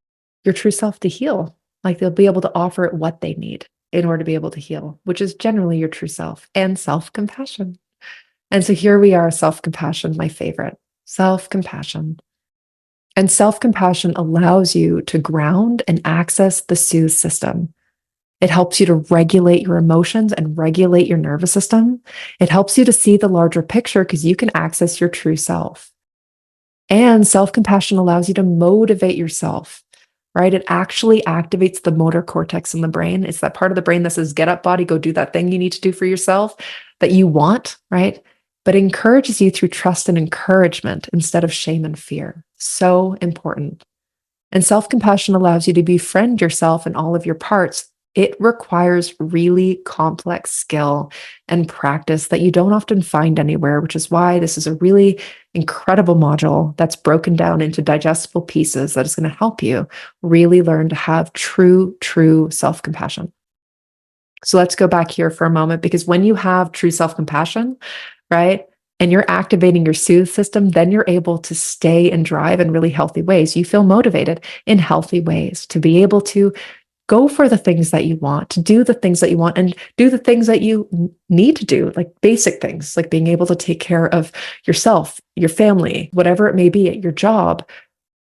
your true self to heal. Like they'll be able to offer it what they need in order to be able to heal, which is generally your true self and self-compassion. And so here we are, self-compassion, my favorite, self-compassion. And self-compassion allows you to ground and access the soothe system. It helps you to regulate your emotions and regulate your nervous system. It helps you to see the larger picture because you can access your true self. And self-compassion allows you to motivate yourself, right? It actually activates the motor cortex in the brain. It's that part of the brain that says, get up, body, go do that thing you need to do for yourself that you want, right? But encourages you through trust and encouragement instead of shame and fear. So important. And self-compassion allows you to befriend yourself and all of your parts. It requires really complex skill and practice that you don't often find anywhere, which is why this is a really incredible module that's broken down into digestible pieces that is going to help you really learn to have true self-compassion. So let's go back here for a moment, because when you have true self-compassion, right, and you're activating your soothe system, then you're able to stay and drive in really healthy ways. You feel motivated in healthy ways to be able to go for the things that you want, to do the things that you want, and do the things that you need to do, like basic things, like being able to take care of yourself, your family, whatever it may be at your job.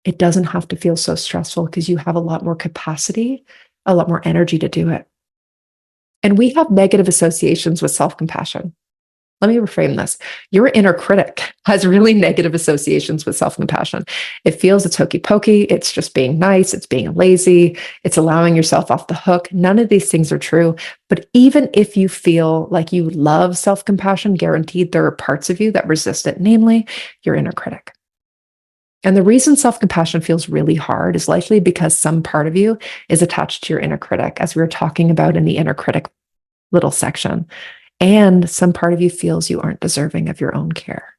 It doesn't have to feel so stressful because you have a lot more capacity, a lot more energy to do it. And we have negative associations with self-compassion. Let me reframe this. Your inner critic has really negative associations with self-compassion. It feels it's hokey pokey. It's just being nice. It's being lazy. It's allowing yourself off the hook. None of these things are true. But even if you feel like you love self-compassion, guaranteed there are parts of you that resist it, namely your inner critic. And the reason self-compassion feels really hard is likely because some part of you is attached to your inner critic, as we were talking about in the inner critic little section. And some part of you feels you aren't deserving of your own care.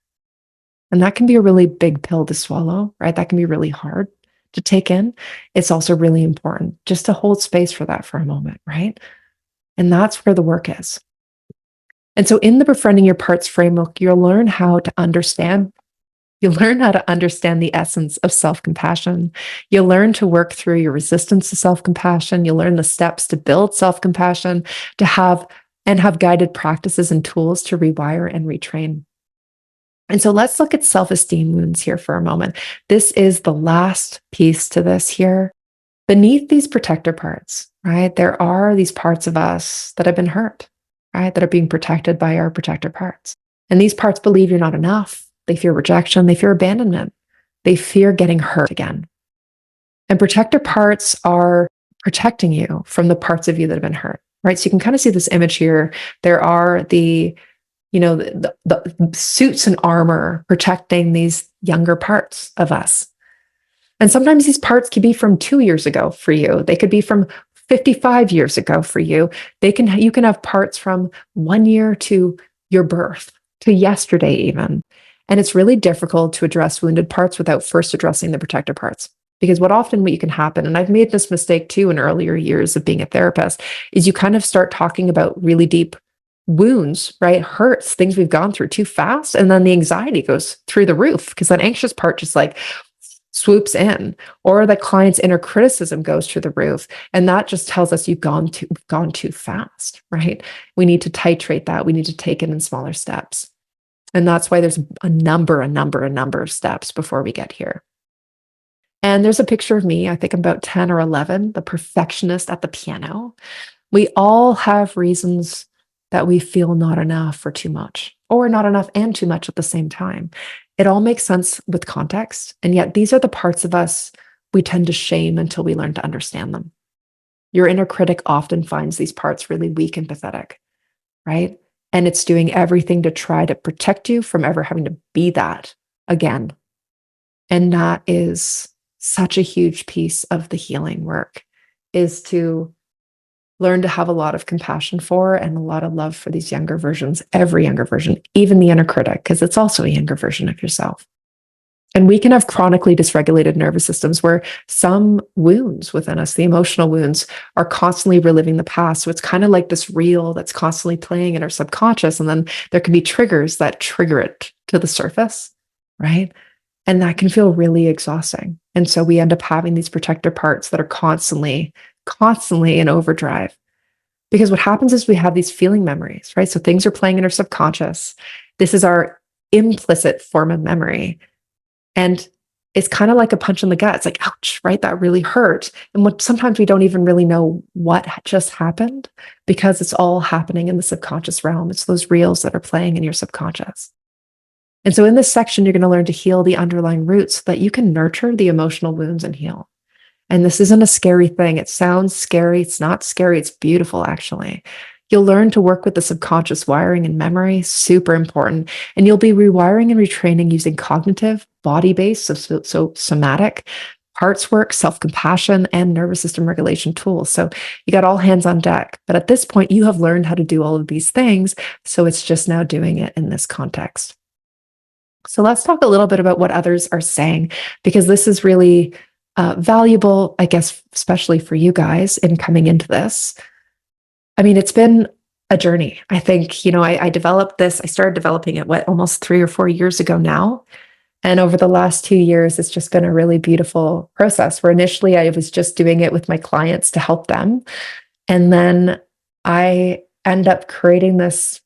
And that can be a really big pill to swallow, right? That can be really hard to take in. It's also really important just to hold space for that for a moment, right? And that's where the work is. And so in the Befriending Your Parts framework, you'll learn how to understand You learn how to understand the essence of self-compassion. You learn to work through your resistance to self-compassion. You learn the steps to build self-compassion, to have guided practices and tools to rewire and retrain. And so let's look at self-esteem wounds here for a moment. This is the last piece to this here. Beneath these protector parts, right, there are these parts of us that have been hurt, right, that are being protected by our protector parts. And these parts believe you're not enough. They fear rejection. They fear abandonment. They fear getting hurt again. And protector parts are protecting you from the parts of you that have been hurt, right? So you can kind of see this image here. There are the suits and armor protecting these younger parts of us. And sometimes these parts could be from 2 years ago for you. They could be from 55 years ago for you. You can have parts from 1 year to your birth, to yesterday even. And it's really difficult to address wounded parts without first addressing the protector parts. Because what you can happen, and I've made this mistake too in earlier years of being a therapist, is you kind of start talking about really deep wounds, right? Hurts, things we've gone through too fast. And then the anxiety goes through the roof because that anxious part just like swoops in, or the client's inner criticism goes through the roof. And that just tells us you've gone too fast, right? We need to titrate that. We need to take it in smaller steps. And that's why there's a number of steps before we get here. And there's a picture of me, I think I'm about 10 or 11, the perfectionist at the piano. We all have reasons that we feel not enough or too much, or not enough and too much at the same time. It all makes sense with context. And yet these are the parts of us we tend to shame until we learn to understand them. Your inner critic often finds these parts really weak and pathetic, right? And it's doing everything to try to protect you from ever having to be that again. And that is such a huge piece of the healing work, is to learn to have a lot of compassion for and a lot of love for these younger versions, every younger version, even the inner critic, because it's also a younger version of yourself. And we can have chronically dysregulated nervous systems where some wounds within us, the emotional wounds, are constantly reliving the past. So it's kind of like this reel that's constantly playing in our subconscious. And then there can be triggers that trigger it to the surface, right? And that can feel really exhausting. And so we end up having these protector parts that are constantly in overdrive. Because what happens is we have these feeling memories, right? So things are playing in our subconscious. This is our implicit form of memory. And it's kind of like a punch in the gut. It's like, ouch, right? That really hurt. And sometimes we don't even really know what just happened because it's all happening in the subconscious realm. It's those reels that are playing in your subconscious. And so in this section, you're going to learn to heal the underlying roots so that you can nurture the emotional wounds and heal. And this isn't a scary thing. It sounds scary. It's not scary. It's beautiful, actually. You'll learn to work with the subconscious wiring and memory, super important. And you'll be rewiring and retraining using cognitive, body-based, so somatic, parts work, self-compassion, and nervous system regulation tools. So you got all hands on deck. But at this point, you have learned how to do all of these things. So it's just now doing it in this context. So let's talk a little bit about what others are saying, because this is really valuable, I guess, especially for you guys in coming into this. I mean, it's been a journey. I think, I developed this, I started developing it, almost 3 or 4 years ago now. And over the last 2 years, it's just been a really beautiful process where initially I was just doing it with my clients to help them. And then I end up creating this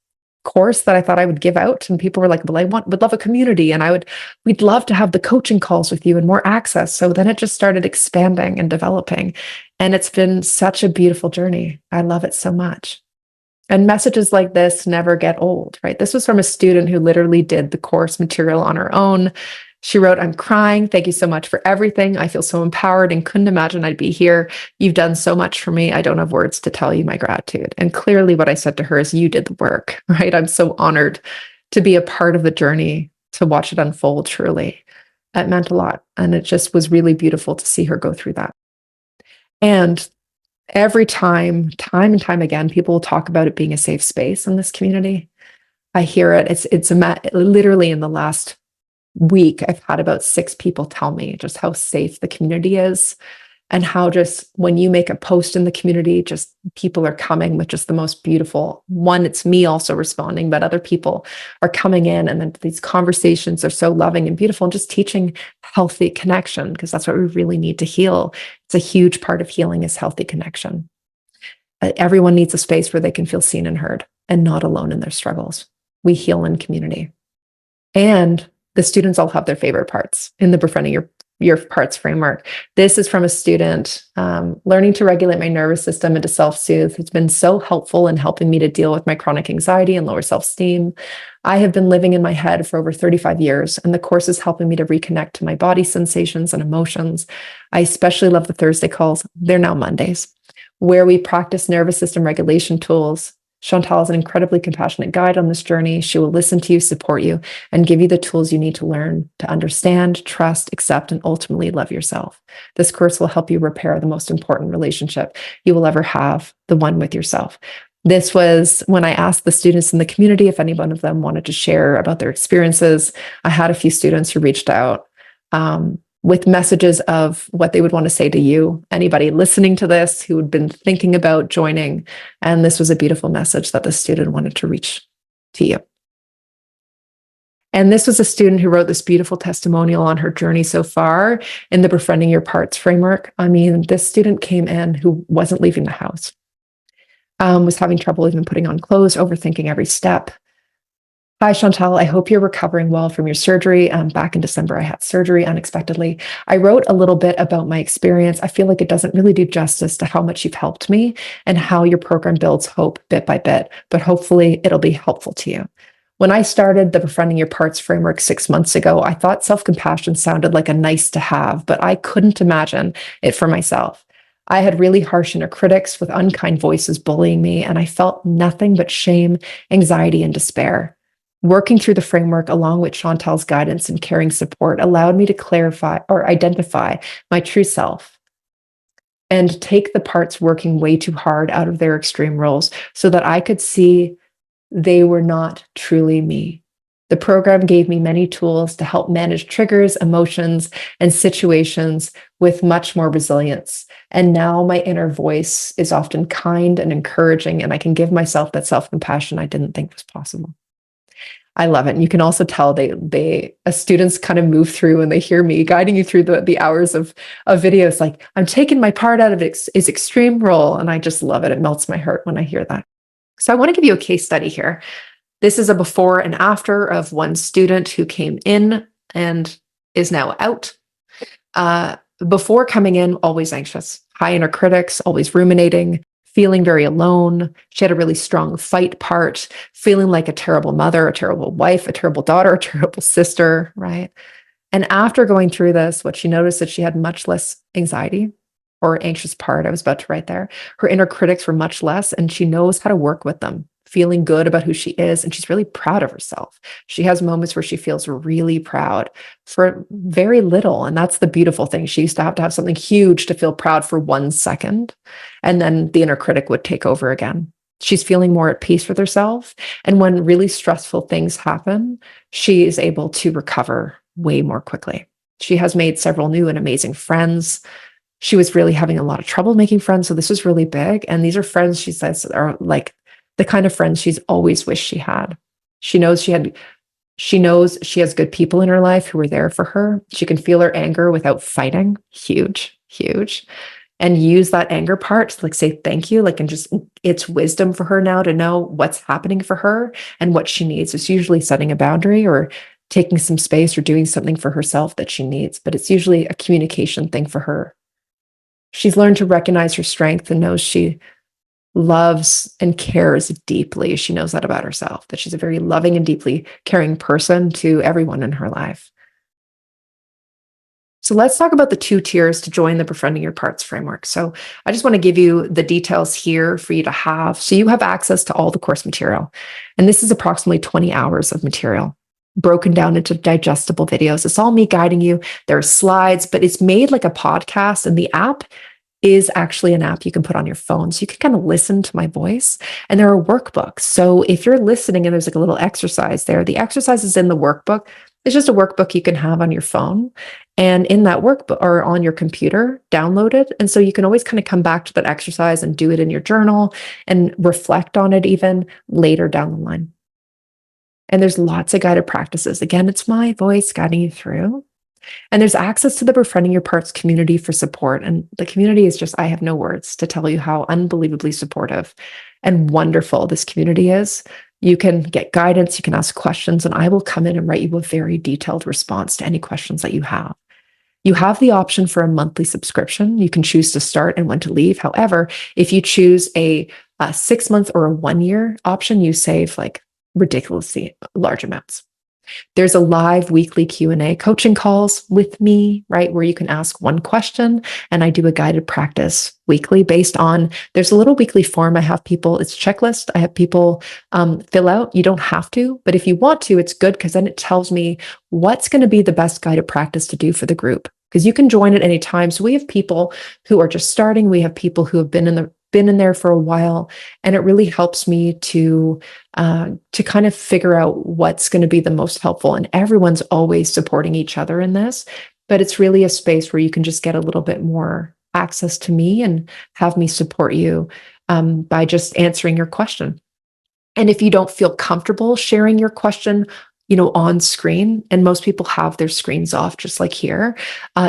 course that I thought I would give out, and people were like, well, would love a community, and we'd love to have the coaching calls with you and more access. So then it just started expanding and developing, and it's been such a beautiful journey. I love it so much. And messages like this never get old, right? This was from a student who literally did the course material on her own. She wrote, "I'm crying. Thank you so much for everything. I feel so empowered and couldn't imagine I'd be here. You've done so much for me. I don't have words to tell you my gratitude." And clearly what I said to her is, you did the work, right? I'm so honored to be a part of the journey, to watch it unfold, truly. It meant a lot. And it just was really beautiful to see her go through that. And every time and time again, people will talk about it being a safe space in this community. I hear it. It's literally in the last week, I've had about 6 people tell me just how safe the community is. and how just when you make a post in the community, just people are coming with just the most beautiful one. It's me also responding, but other people are coming in, and then these conversations are so loving and beautiful, and just teaching healthy connection, because that's what we really need to heal. It's a huge part of healing is healthy connection. Everyone needs a space where they can feel seen and heard and not alone in their struggles. We heal in community. And the students all have their favorite parts in the Befriending Your Parts framework. This is from a student, learning to regulate my nervous system and to self-soothe. It's been so helpful in helping me to deal with my chronic anxiety and lower self-esteem. I have been living in my head for over 35 years, and the course is helping me to reconnect to my body sensations and emotions. I especially love the Thursday calls. They're now Mondays, where we practice nervous system regulation tools. Chantal is an incredibly compassionate guide on this journey. She will listen to you, support you, and give you the tools you need to learn to understand, trust, accept, and ultimately love yourself. This course will help you repair the most important relationship you will ever have, the one with yourself. This was when I asked the students in the community if any one of them wanted to share about their experiences. I had a few students who reached out with messages of what they would want to say to you, anybody listening to this who had been thinking about joining. And this was a beautiful message that the student wanted to reach to you. And this was a student who wrote this beautiful testimonial on her journey so far in the Befriending Your Parts framework. I mean, this student came in who wasn't leaving the house, was having trouble even putting on clothes, overthinking every step. Hi, Chantal. I hope you're recovering well from your surgery. Back in December, I had surgery unexpectedly. I wrote a little bit about my experience. I feel like it doesn't really do justice to how much you've helped me and how your program builds hope bit by bit, but hopefully it'll be helpful to you. When I started the Befriending Your Parts framework 6 months ago, I thought self-compassion sounded like a nice to have, but I couldn't imagine it for myself. I had really harsh inner critics with unkind voices bullying me, and I felt nothing but shame, anxiety, and despair. Working through the framework along with Chantal's guidance and caring support allowed me to clarify or identify my true self and take the parts working way too hard out of their extreme roles so that I could see they were not truly me. The program gave me many tools to help manage triggers, emotions, and situations with much more resilience. And now my inner voice is often kind and encouraging, and I can give myself that self-compassion I didn't think was possible. I love it. And you can also tell students kind of move through and they hear me guiding you through the hours of videos. Like, I'm taking my part out of its extreme role. And I just love it. It melts my heart when I hear that. So I want to give you a case study here. This is a before and after of one student who came in and is now out. Before coming in, always anxious, high inner critics, always ruminating, feeling very alone. She had a really strong fight part, feeling like a terrible mother, a terrible wife, a terrible daughter, a terrible sister, right? And after going through this, what she noticed that she had much less anxiety or anxious part. I was about to write there. Her inner critics were much less, and she knows how to work with them, feeling good about who she is. And she's really proud of herself. She has moments where she feels really proud for very little. And that's the beautiful thing. She used to have something huge to feel proud for 1 second. And then the inner critic would take over again. She's feeling more at peace with herself. And when really stressful things happen, she is able to recover way more quickly. She has made several new and amazing friends. She was really having a lot of trouble making friends. So this was really big. And these are friends, she says, are like the kind of friends she's always wished she had. She knows she has good people in her life who are there for her. She can feel her anger without fighting. Huge, huge. And use that anger part to say thank you, and just, it's wisdom for her now to know what's happening for her and what she needs. It's usually setting a boundary or taking some space or doing something for herself that she needs, but it's usually a communication thing for her. She's learned to recognize her strength and knows she loves and cares deeply. She knows that about herself, that she's a very loving and deeply caring person to everyone in her life. So let's talk about the 2 tiers to join the Befriending Your Parts framework. So I just want to give you the details here for you to have. So you have access to all the course material. And this is approximately 20 hours of material broken down into digestible videos. It's all me guiding you. There are slides, but it's made like a podcast, and the app is actually an app you can put on your phone. So you can kind of listen to my voice, and there are workbooks. So if you're listening and there's a little exercise there, the exercise is in the workbook. It's just a workbook you can have on your phone. And in that workbook or on your computer, download it. And so you can always kind of come back to that exercise and do it in your journal and reflect on it even later down the line. And there's lots of guided practices. Again, it's my voice guiding you through. And there's access to the Befriending Your Parts community for support. And the community is just, I have no words to tell you how unbelievably supportive and wonderful this community is. You can get guidance, you can ask questions, and I will come in and write you a very detailed response to any questions that you have. You have the option for a monthly subscription. You can choose to start and when to leave. However, if you choose a 6 month or a 1 year option, you save like ridiculously large amounts. There's a live weekly Q&A coaching calls with me, right, where you can ask one question and I do a guided practice weekly based on, there's a little weekly form I have people, it's a checklist I have people fill out. You don't have to, but if you want to, it's good because then it tells me what's going to be the best guided practice to do for the group. Because you can join at any time. So we have people who are just starting. We have people who have been in there for a while, and it really helps me to kind of figure out what's going to be the most helpful. And everyone's always supporting each other in this, but it's really a space where you can just get a little bit more access to me and have me support you by just answering your question. And if you don't feel comfortable sharing your question, on screen, and most people have their screens off, just like here,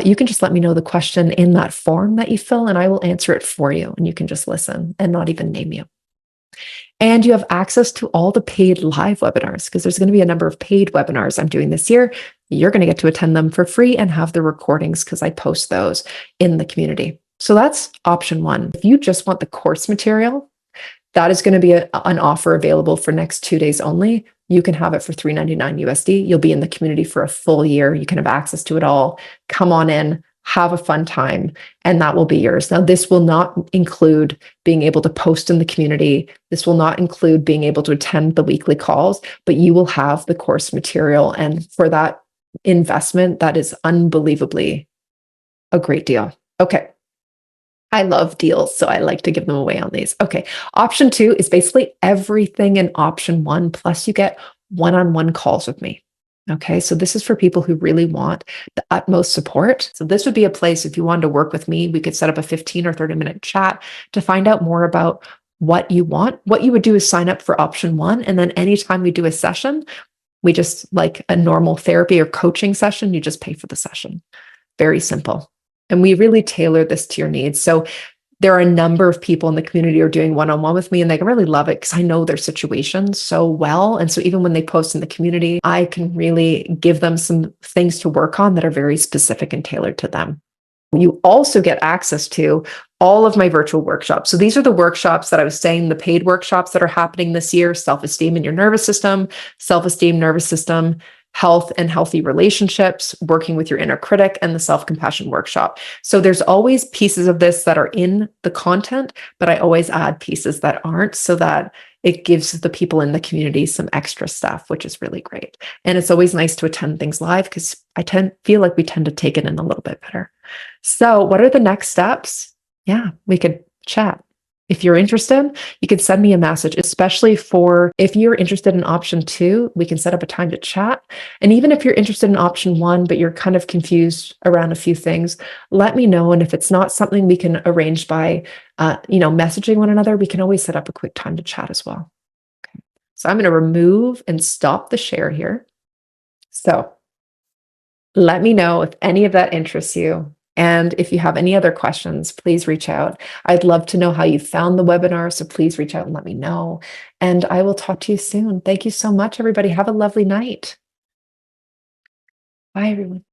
you can just let me know the question in that form that you fill, and I will answer it for you. And you can just listen and not even name you. And you have access to all the paid live webinars because there's going to be a number of paid webinars I'm doing this year. You're going to get to attend them for free and have the recordings because I post those in the community. So that's option one. If you just want the course material, that is going to be an offer available for next 2 days only. You can have it for $3.99 USD. You'll be in the community for a full year. You can have access to it all. Come on in, have a fun time, and that will be yours. Now, this will not include being able to post in the community. This will not include being able to attend the weekly calls, but you will have the course material. And for that investment, that is unbelievably a great deal. Okay. I love deals, so I like to give them away on these. Okay, option two is basically everything in option one, plus you get one-on-one calls with me. Okay, so this is for people who really want the utmost support. So this would be a place if you wanted to work with me, we could set up a 15 or 30-minute chat to find out more about what you want. What you would do is sign up for option one, and then anytime we do a session, we just like a normal therapy or coaching session, you just pay for the session. Very simple. And we really tailor this to your needs. So there are a number of people in the community who are doing one-on-one with me, and they really love it because I know their situation so well. And so even when they post in the community, I can really give them some things to work on that are very specific and tailored to them. You also get access to all of my virtual workshops. So these are the workshops that I was saying, the paid workshops that are happening this year: self-esteem in your nervous system, self-esteem, nervous system, health and healthy relationships, working with your inner critic, and the self-compassion workshop. So there's always pieces of this that are in the content, but I always add pieces that aren't so that it gives the people in the community some extra stuff, which is really great. And it's always nice to attend things live because feel like we tend to take it in a little bit better. So what are the next steps? Yeah, we could chat. If you're interested, you can send me a message, especially if you're interested in option two, we can set up a time to chat. And even if you're interested in option one, but you're kind of confused around a few things, let me know. And if it's not something we can arrange by, messaging one another, we can always set up a quick time to chat as well. Okay. So I'm going to remove and stop the share here. So let me know if any of that interests you. And if you have any other questions, please reach out. I'd love to know how you found the webinar, so please reach out and let me know. And I will talk to you soon. Thank you so much, everybody. Have a lovely night. Bye, everyone.